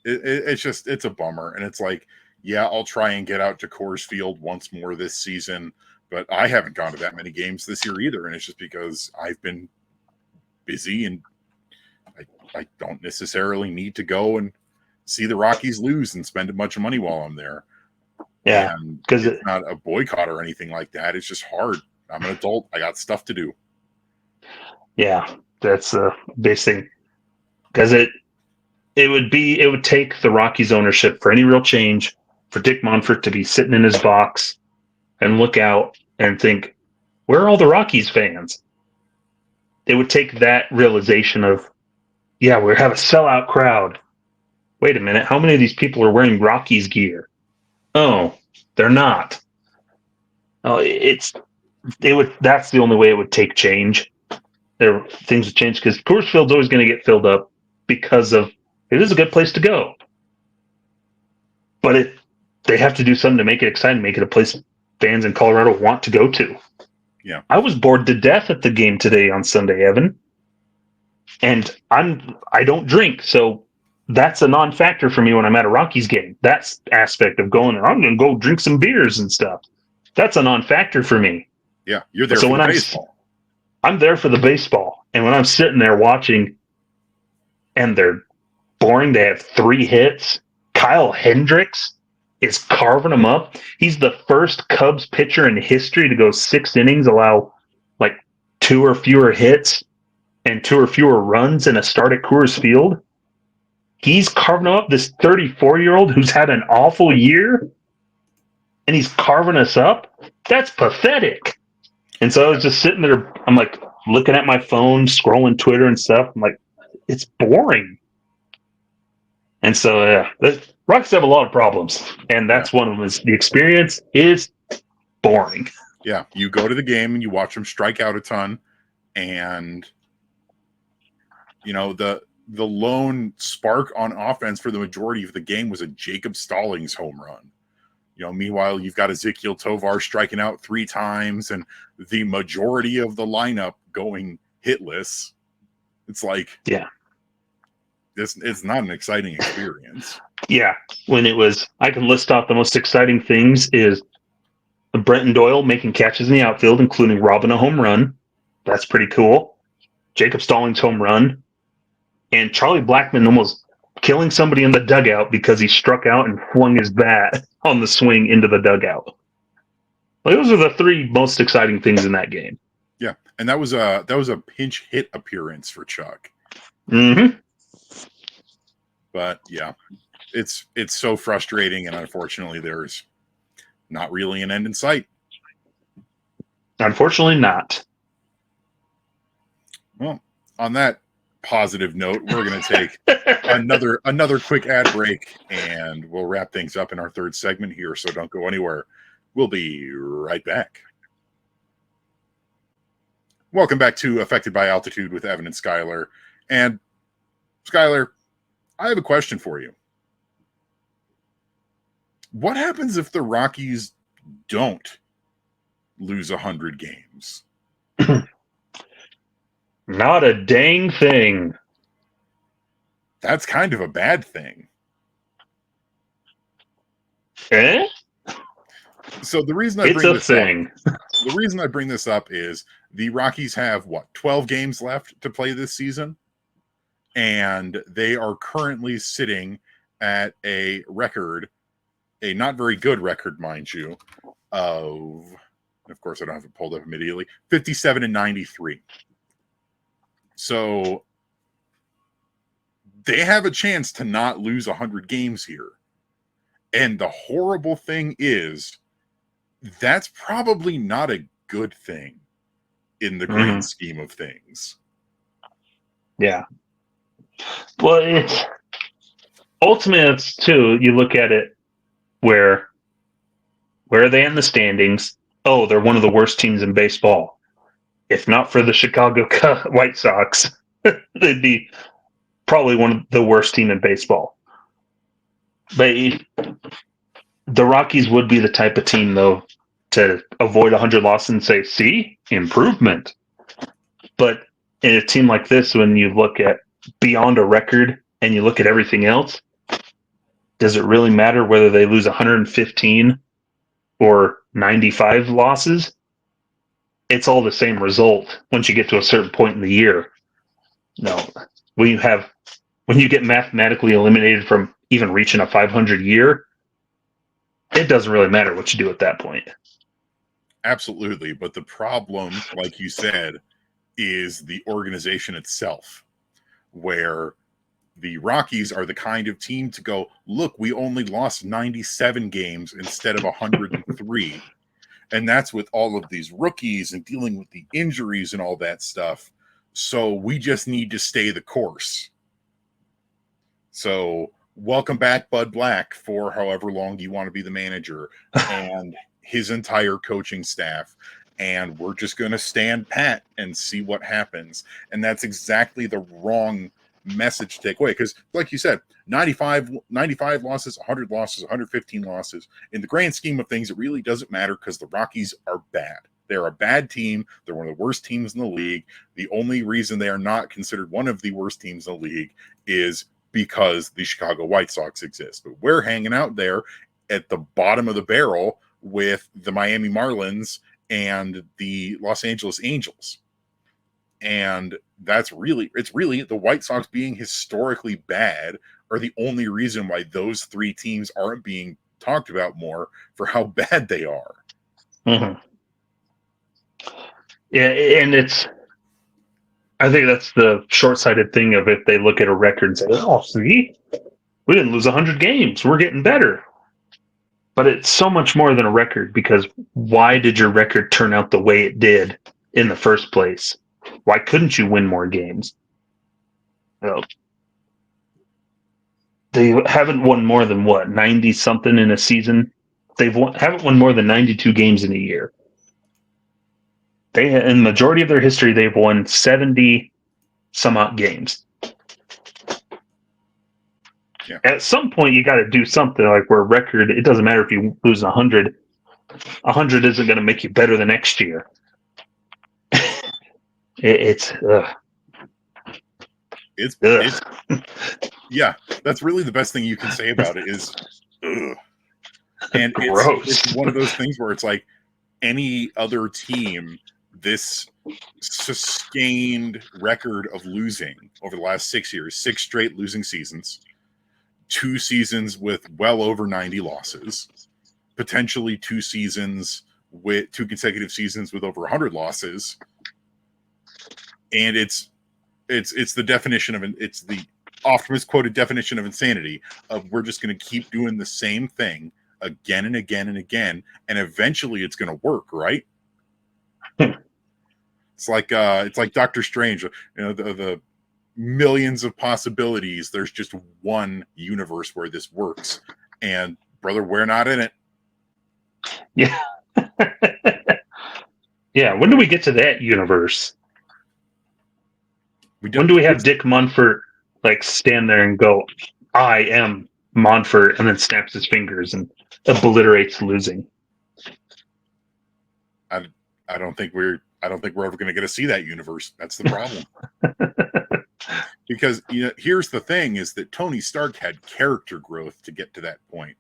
it's a bummer, and it's like, yeah, I'll try and get out to Coors Field once more this season, but I haven't gone to that many games this year either, and it's just because I've been busy, and I don't necessarily need to go and see the Rockies lose and spend a bunch of money while I'm there. Yeah, because it's not a boycott or anything like that. It's just hard. I'm an adult. I got stuff to do. Yeah, that's the big thing, because it would take the Rockies ownership for any real change for Dick Monfort to be sitting in his box and look out and think, where are all the Rockies fans? It would take that realization of, yeah, we have a sellout crowd. Wait a minute, how many of these people are wearing Rockies gear? Oh, they're not. Oh, that's the only way it would take change. Things would change, because Coors Field's always going to get filled up because of, it is a good place to go. But they have to do something to make it exciting, make it a place fans in Colorado want to go to. Yeah. I was bored to death at the game today on Sunday, Evan. And I don't drink, so that's a non-factor for me when I'm at a Rockies game. That aspect of going, I'm going to go drink some beers and stuff. That's a non-factor for me. Yeah, you're there for the baseball. I'm there for the baseball. And when I'm sitting there watching and they're boring, they have 3 hits. Kyle Hendricks is carving them up. He's the first Cubs pitcher in history to go 6 innings, allow like 2 or fewer hits and 2 or fewer runs in a start at Coors Field. He's carving them up. This 34-year-old who's had an awful year, and he's carving us up. That's pathetic. And so I was just sitting there. I'm like looking at my phone, scrolling Twitter and stuff. I'm like, it's boring. And so the Rockies have a lot of problems, and that's one of them. Is the experience is boring. Yeah, you go to the game and you watch them strike out a ton, and the lone spark on offense for the majority of the game was a Jacob Stallings home run. Meanwhile, you've got Ezekiel Tovar striking out 3 times, and the majority of the lineup going hitless. It's like, yeah, it's not an exciting experience. Yeah, I can list off the most exciting things is Brenton Doyle making catches in the outfield, including robbing a home run. That's pretty cool. Jacob Stallings home run, and Charlie Blackmon almost killing somebody in the dugout because he struck out and flung his bat on the swing into the dugout. Like, those are the 3 most exciting things in that game. Yeah, and that was a pinch hit appearance for Chuck. Mm-hmm. But yeah, it's so frustrating, and unfortunately, there's not really an end in sight. Unfortunately, not. Well, on that positive note, we're going to take another quick ad break, and we'll wrap things up in our 3rd segment here. So don't go anywhere. We'll be right back. Welcome back to Affected by Altitude with Evan and Skyler. And Skyler, I have a question for you. What happens if the Rockies don't lose 100 games? Not a dang thing. That's kind of a bad thing. Eh? So the reason I bring this up is the Rockies have 12 games left to play this season, and they are currently sitting at a record, a not very good record, mind you, of course I don't have it pulled up immediately, 57-93. So they have a chance to not lose 100 games here. And the horrible thing is, that's probably not a good thing in the grand scheme of things. Yeah. Well, it's ultimately, it's too, you look at it where are they in the standings? Oh, they're one of the worst teams in baseball. If not for the Chicago White Sox, they'd be probably one of the worst team in baseball. But the Rockies would be the type of team, though, to avoid 100 losses and say, see, improvement. But in a team like this, when you look at beyond a record and you look at everything else, does it really matter whether they lose 115 or 95 losses? It's all the same result once you get to a certain point in the year. No, when you get mathematically eliminated from even reaching a 500 year, it doesn't really matter what you do at that point. Absolutely. But the problem, like you said, is the organization itself, where the Rockies are the kind of team to go, look, we only lost 97 games instead of 103. And that's with all of these rookies and dealing with the injuries and all that stuff. So we just need to stay the course. So welcome back, Bud Black, for however long you want to be the manager and his entire coaching staff. And we're just going to stand pat and see what happens. And that's exactly the wrong message to take away. Because like you said, 95 losses, 100 losses, 115 losses. In the grand scheme of things, it really doesn't matter because the Rockies are bad. They're a bad team. They're one of the worst teams in the league. The only reason they are not considered one of the worst teams in the league is because the Chicago White Sox exist. But we're hanging out there at the bottom of the barrel with the Miami Marlins and the Los Angeles Angels. And it's really the White Sox being historically bad are the only reason why those three teams aren't being talked about more for how bad they are. Mm-hmm. Yeah, and I think that's the short-sighted thing of if they look at a record and say, oh, see, we didn't lose 100 games. We're getting better. But it's so much more than a record, because why did your record turn out the way it did in the first place? Why couldn't you win more games? Well, they haven't won more than 90-something in a season? Haven't won more than 92 games in a year. In the majority of their history, they've won 70 some odd games. Yeah. At some point, you got to do something like where record. It doesn't matter if you lose 100. 100 isn't going to make you better the next year. It's yeah. That's really the best thing you can say about it is, ugh. And it's one of those things where it's like any other team. This sustained record of losing over the last 6 years, 6 straight losing seasons, 2 seasons with well over 90 losses, potentially 2 consecutive seasons with over 100 losses. And it's the definition of it's the oft misquoted definition of insanity of we're just going to keep doing the same thing again and again and again, and eventually it's going to work, right? It's like Doctor Strange, the millions of possibilities. There's just one universe where this works, and brother, we're not in it. Yeah. Yeah. When do we get to that universe? When do we have Dick Monfort stand there and go, "I am Monfort," and then snaps his fingers and obliterates losing? I don't think we're ever going to get to see that universe. That's the problem. Because here's the thing: is that Tony Stark had character growth to get to that point,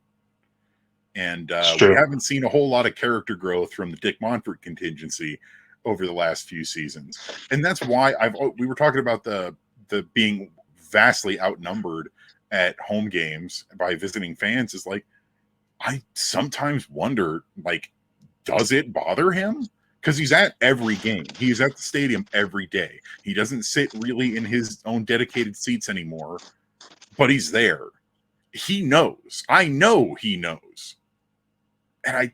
and we haven't seen a whole lot of character growth from the Dick Monfort contingency over the last few seasons. And that's why we were talking about the being vastly outnumbered at home games by visiting fans is like, I sometimes wonder, like, does it bother him? Because he's at every game. He's at the stadium every day. He doesn't sit really in his own dedicated seats anymore, but he's there. He knows. I know he knows. And I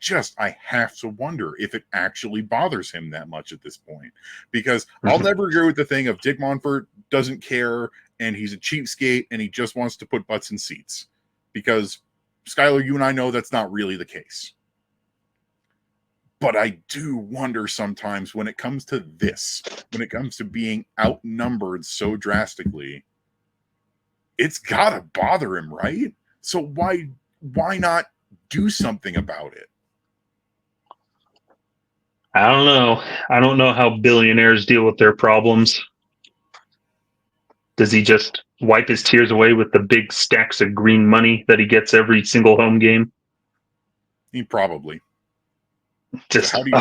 have to wonder if it actually bothers him that much at this point. Because I'll never agree with the thing of Dick Monfort doesn't care and he's a cheapskate and he just wants to put butts in seats. Because, Skyler, you and I know that's not really the case. But I do wonder sometimes when it comes to this, when it comes to being outnumbered so drastically, it's got to bother him, right? So why not do something about it? I don't know. I don't know how billionaires deal with their problems. Does he just wipe his tears away with the big stacks of green money that he gets every single home game? He probably. Just, So how do you...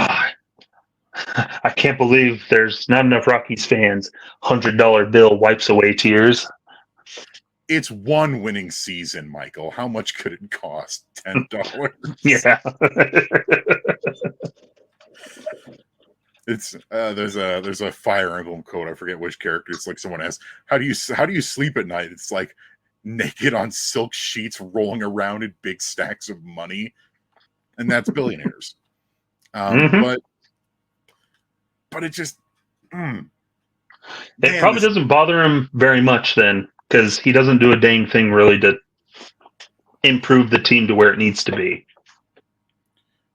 I can't believe there's not enough Rockies fans. $100 bill wipes away tears. It's one winning season, Michael. How much could it cost? $10? Yeah. It's there's a Fire Emblem quote. I forget which character. It's like someone asks, "How do you sleep at night?" It's like naked on silk sheets, rolling around in big stacks of money, and that's billionaires. But it just it probably doesn't bother him very much then, because he doesn't do a dang thing really to improve the team to where it needs to be.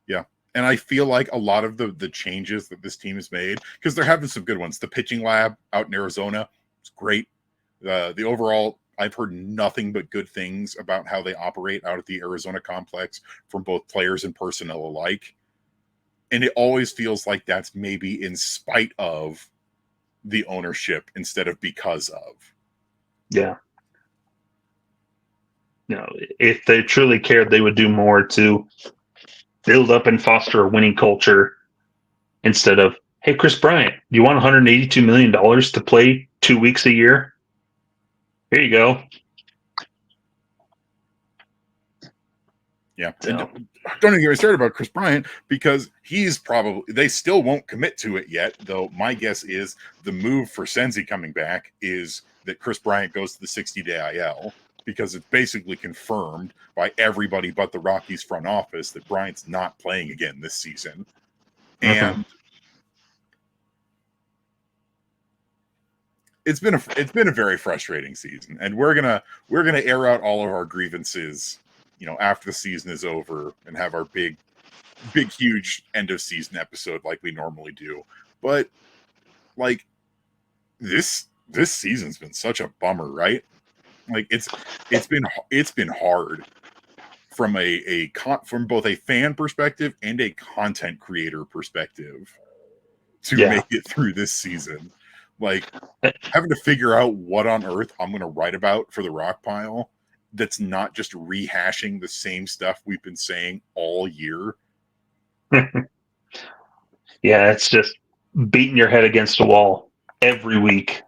Yeah. And I feel like a lot of the changes that this team has made, because they're having some good ones. The pitching lab out in Arizona, it's great. The overall, I've heard nothing but good things about how they operate out at the Arizona complex from both players and personnel alike. And it always feels like that's maybe in spite of the ownership instead of because of. Yeah. You know, if they truly cared, they would do more to build up and foster a winning culture instead of, hey, Chris Bryant, do you want $182 million to play 2 weeks a year? Here you go. Yeah. So. And don't even get me started about Chris Bryant, because they still won't commit to it yet, though my guess is the move for Senzi coming back is that Chris Bryant goes to the 60-day IL, because it's basically confirmed by everybody but the Rockies front office that Bryant's not playing again this season. And it's been a very frustrating season, and we're gonna air out all of our grievances, after the season is over, and have our big huge end of season episode like we normally do. But like this season's been such a bummer, right? Like it's been hard from from both a fan perspective and a content creator perspective to make it through this season. Like having to figure out what on earth I'm going to write about for the Rock Pile that's not just rehashing the same stuff we've been saying all year. Yeah, it's just beating your head against a wall every week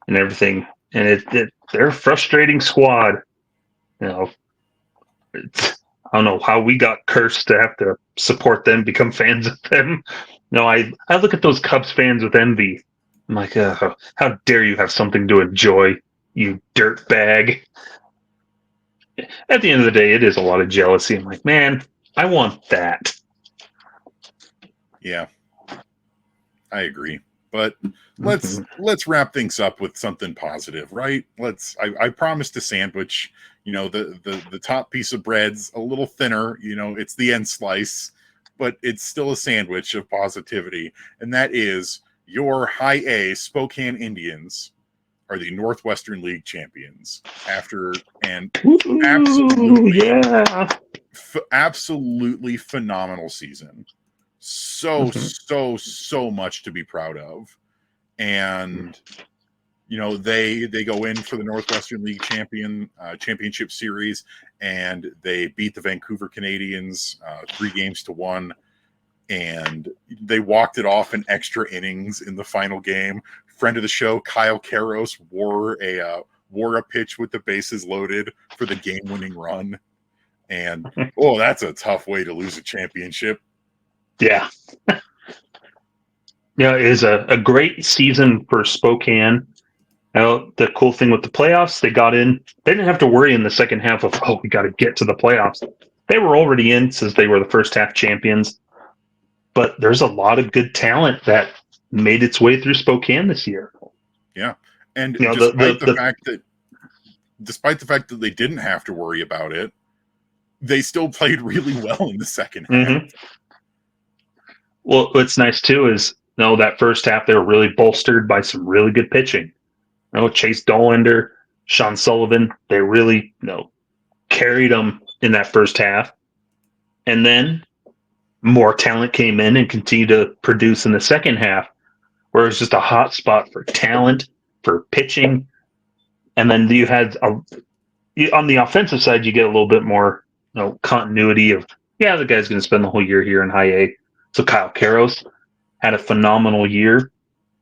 and everything. And they're a frustrating squad. I don't know how we got cursed to have to support them, become fans of them. I look at those Cubs fans with envy. I'm like, how dare you have something to enjoy, you dirt bag. At the end of the day, it is a lot of jealousy. I'm like, man, I want that. Yeah, I agree. But let's wrap things up with something positive, right? I promised to sandwich, the top piece of bread's a little thinner, it's the end slice, but it's still a sandwich of positivity. And that is your High-A Spokane Indians are the Northwestern League champions after an absolutely phenomenal season. So much to be proud of. And they go in for the Northwestern League championship series, and they beat the Vancouver Canadians 3-1, and they walked it off in extra innings in the final game. Friend of the show, Kyle Karros, wore wore a pitch with the bases loaded for the game-winning run. And, oh, that's a tough way to lose a championship. Yeah. Yeah, it is a great season for Spokane. Now, the cool thing with the playoffs, they got in. They didn't have to worry in the second half of, we got to get to the playoffs. They were already in since they were the first half champions. But there's a lot of good talent that made its way through Spokane this year. Yeah. And You know, despite the fact that they didn't have to worry about it, they still played really well in the second half. Mm-hmm. Well, what's nice too is, that first half they were really bolstered by some really good pitching. Chase Dollander, Sean Sullivan, they really carried them in that first half. And then more talent came in and continued to produce in the second half, where it was just a hot spot for talent, for pitching. And then you had on the offensive side, you get a little bit more continuity of, the guy's going to spend the whole year here in High-A. So Kyle Karros had a phenomenal year,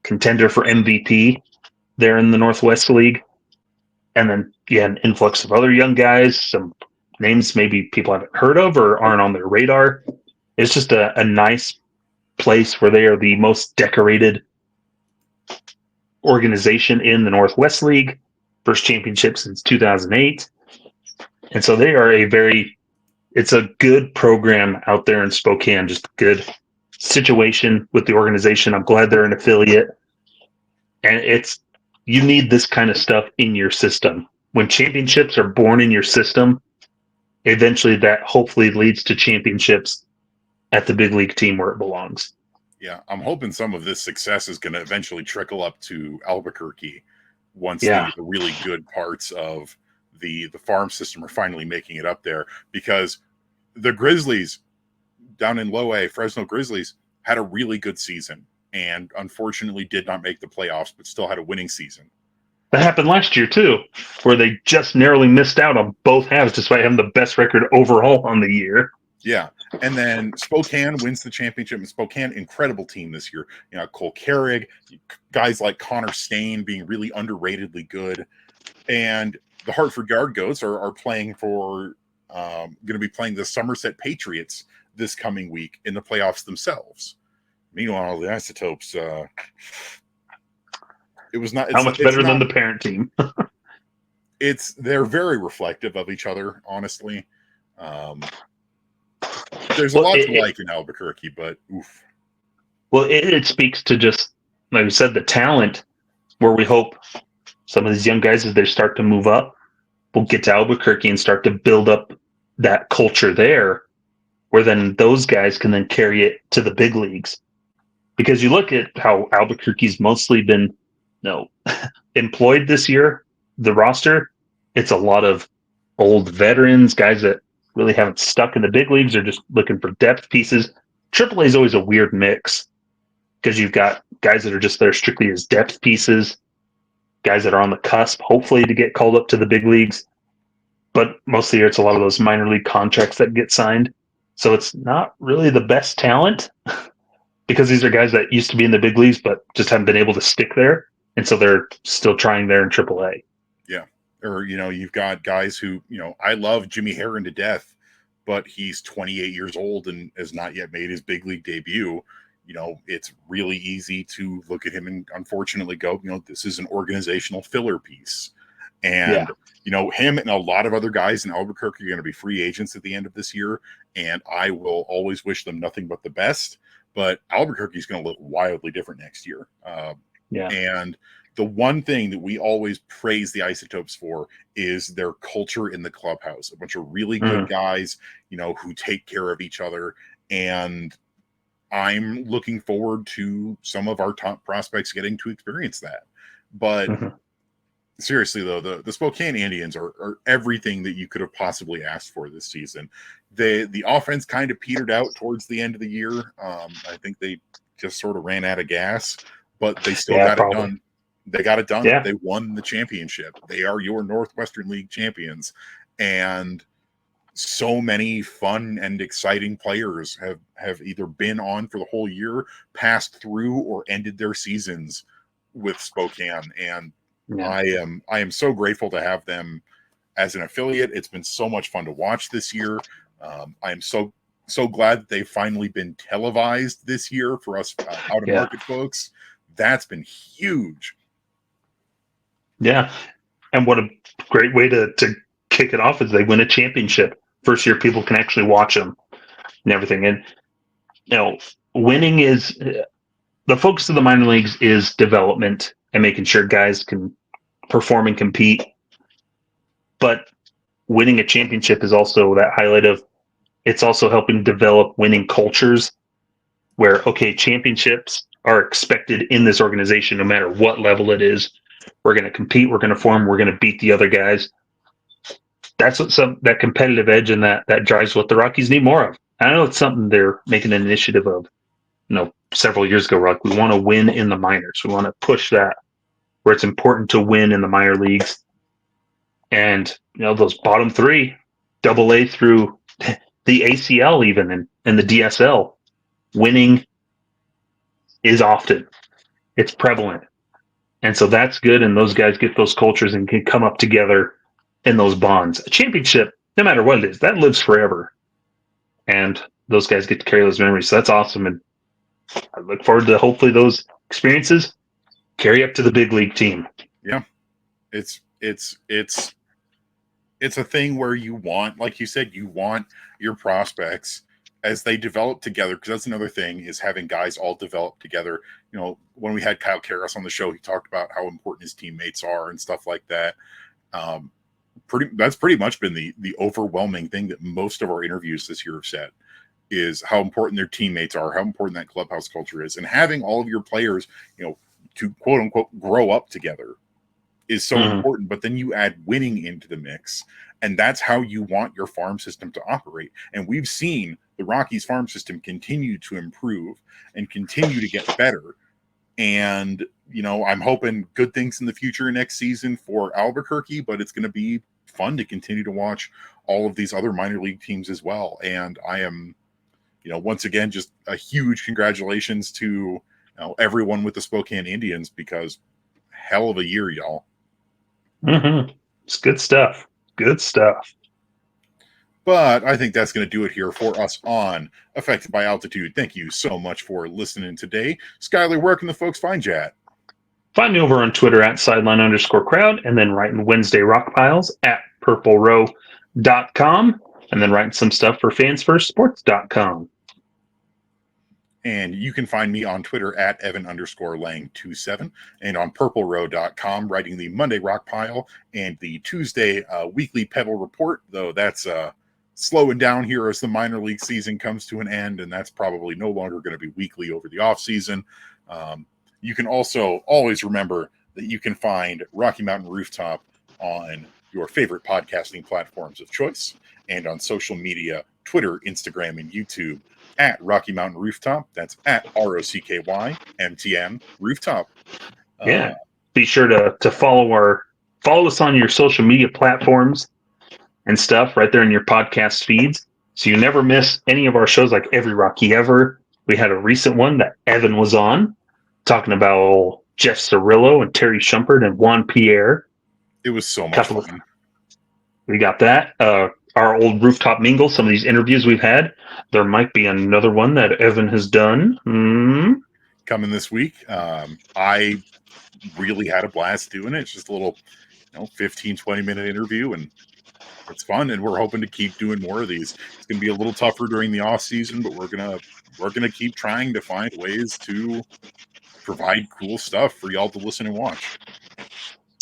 contender for MVP there in the Northwest League. And then you had an influx of other young guys, some names maybe people haven't heard of or aren't on their radar. It's just a nice place where they are the most decorated organization in the Northwest League, first championship since 2008. And so they are it's a good program out there in Spokane, just a good situation with the organization. I'm glad they're an affiliate. And you need this kind of stuff in your system. When championships are born in your system, eventually that hopefully leads to championships at the big league team where it belongs. Yeah, I'm hoping some of this success is going to eventually trickle up to Albuquerque once the really good parts of the farm system are finally making it up there, because the Grizzlies down in Low A, Fresno Grizzlies, had a really good season and unfortunately did not make the playoffs, but still had a winning season. That happened last year too, where they just narrowly missed out on both halves despite having the best record overall on the year. Yeah. And then Spokane wins the championship. And Spokane, incredible team this year. Cole Carrig, guys like Connor Stain being really underratedly good. And the Hartford Yard Goats are playing for going to be playing the Somerset Patriots this coming week in the playoffs themselves. Meanwhile, the Isotopes, it was not. How much better than the parent team? They're very reflective of each other, honestly. There's a lot to like in Albuquerque, but oof. Well, it speaks to just, like we said, the talent, where we hope some of these young guys, as they start to move up, will get to Albuquerque and start to build up that culture there, where then those guys can then carry it to the big leagues. Because you look at how Albuquerque's mostly been employed this year, the roster, it's a lot of old veterans, guys that really haven't stuck in the big leagues or just looking for depth pieces. AAA is always a weird mix because you've got guys that are just there strictly as depth pieces, guys that are on the cusp, hopefully to get called up to the big leagues. But mostly it's a lot of those minor league contracts that get signed. So it's not really the best talent because these are guys that used to be in the big leagues but just haven't been able to stick there. And so they're still trying there in AAA. Yeah. Or, you've got guys who, I love Jimmy Herron to death, but he's 28 years old and has not yet made his big league debut. It's really easy to look at him and unfortunately go, this is an organizational filler piece. And, him and a lot of other guys in Albuquerque are going to be free agents at the end of this year. And I will always wish them nothing but the best. But Albuquerque is going to look wildly different next year. And the one thing that we always praise the Isotopes for is their culture in the clubhouse. A bunch of really good guys, who take care of each other. And I'm looking forward to some of our top prospects getting to experience that. But seriously, though, the Spokane Indians are everything that you could have possibly asked for this season. The offense kind of petered out towards the end of the year. I think they just sort of ran out of gas, but they still got it done. They got it done. Yeah. They won the championship. They are your Northwestern League champions. And so many fun and exciting players have either been on for the whole year, passed through, or ended their seasons with Spokane. And Yeah. I am so grateful to have them as an affiliate. It's been so much fun to watch this year. I am so glad that they've finally been televised this year for us out of market folks. That's been huge. Yeah. And what a great way to kick it off is they win a championship. First year people can actually watch them and everything. And, winning is the focus of the minor leagues is development and making sure guys can perform and compete. But winning a championship is also that highlight of it's also helping develop winning cultures where, okay, championships are expected in this organization no matter what level it is. We're going to compete, we're going to form, we're going to beat the other guys. That's what that competitive edge and that drives what the Rockies need more of. I know it's something they're making an initiative of, several years ago. Like, we want to win in the minors. We want to push that where it's important to win in the minor leagues. And, those bottom three, AA through the ACL even and the DSL, winning is often. It's prevalent. And so that's good. And those guys get those cultures and can come up together in those bonds. A championship, no matter what it is, that lives forever. And those guys get to carry those memories. So that's awesome. And I look forward to hopefully those experiences carry up to the big league team. Yeah. It's a thing where you want, like you said, you want your prospects as they develop together, because that's another thing, is having guys all develop together. When we had Kyle Karras on the show, he talked about how important his teammates are and stuff like that. That's pretty much been the overwhelming thing that most of our interviews this year have said, is how important their teammates are, how important that clubhouse culture is, and having all of your players, to quote unquote grow up together is so important. But then you add winning into the mix, and that's how you want your farm system to operate. And we've seen the Rockies farm system continue to improve and continue to get better. And, I'm hoping good things in the future next season for Albuquerque, but it's going to be fun to continue to watch all of these other minor league teams as well. And I am, once again, just a huge congratulations to everyone with the Spokane Indians, because hell of a year, y'all. It's good stuff. Good stuff. But I think that's going to do it here for us on Affected by Altitude. Thank you so much for listening today. Skyler, where can the folks find you at? Find me over on Twitter at sideline_crowd, and then writing Wednesday Rock Piles at purplerow.com, and then writing some stuff for fansfirstsports.com. And you can find me on Twitter at Evan_Lang27 and on purplerow.com, writing the Monday Rock Pile and the Tuesday weekly Pebble Report, though that's slowing down here as the minor league season comes to an end, and that's probably no longer going to be weekly over the off season. You can also always remember that you can find Rocky Mountain Rooftop on your favorite podcasting platforms of choice and on social media, Twitter, Instagram, and YouTube at Rocky Mountain Rooftop. That's at ROCKYMTN Rooftop. Be sure to follow us on your social media platforms and stuff right there in your podcast feeds, so you never miss any of our shows, like Every Rocky Ever. We had a recent one that Evan was on, talking about Jeff Cirillo and Terry Shumpert and Juan Pierre. It was so much fun. We got that. Our old Rooftop Mingle, some of these interviews we've had. There might be another one that Evan has done. Coming this week. I really had a blast doing it. It's just a little 15, 20-minute interview, and it's fun, and we're hoping to keep doing more of these. It's going to be a little tougher during the off season, but we're gonna keep trying to find ways to provide cool stuff for y'all to listen and watch.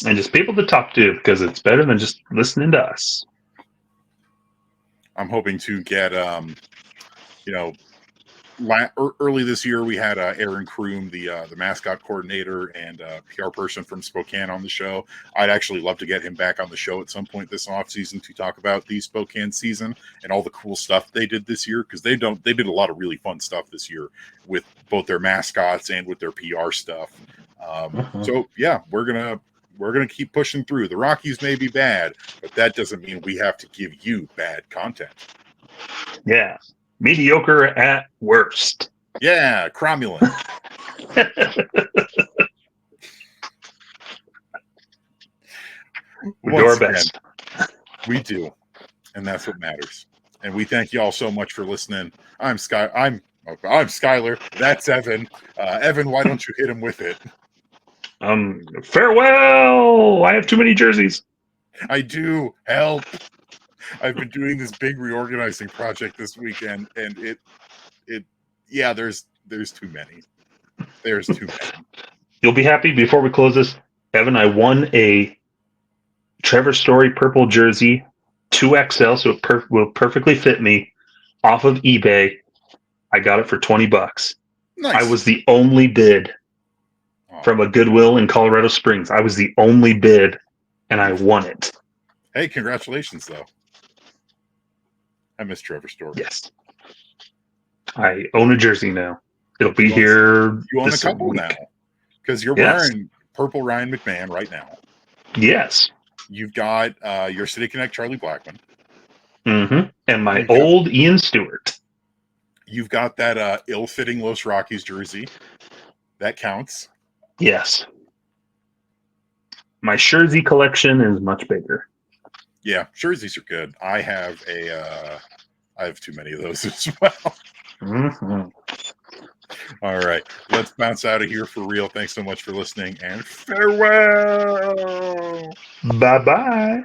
And just people to talk to, because it's better than just listening to us. I'm hoping to get, early this year we had Aaron Kroom, the mascot coordinator and PR person from Spokane, on the show. I'd actually love to get him back on the show at some point this off season to talk about the Spokane season and all the cool stuff they did this year, because they did a lot of really fun stuff this year with both their mascots and with their PR stuff. So yeah, we're gonna keep pushing through. The Rockies may be bad, but that doesn't mean we have to give you bad content. Yeah. Mediocre at worst. Yeah, cromulent. We do our best. We do, and that's what matters. And we thank you all so much for listening. I'm Skyler. That's Evan. Evan, why don't you hit him with it? Farewell. I have too many jerseys. I do. Help. I've been doing this big reorganizing project this weekend, and yeah, there's too many. There's too many. You'll be happy before we close this, Evan. I won a Trevor Story purple jersey, 2XL, so it will perfectly fit me, off of eBay. I got it for $20. Nice. I was the only bid from a Goodwill in Colorado Springs. I was the only bid, and I won it. Hey, congratulations, though. I miss Trevor Story. Yes. I own a jersey now. It'll be here. You own a couple now, because you're wearing purple Ryan McMahon right now. Yes. You've got your City Connect Charlie Blackmon. Mm-hmm. And my old Ian Stewart. You've got that ill-fitting Los Rockies jersey. That counts. Yes. My jersey collection is much bigger. Yeah, jerseys are good. I have too many of those as well. Mm-hmm. All right, let's bounce out of here for real. Thanks so much for listening, and farewell. Bye-bye.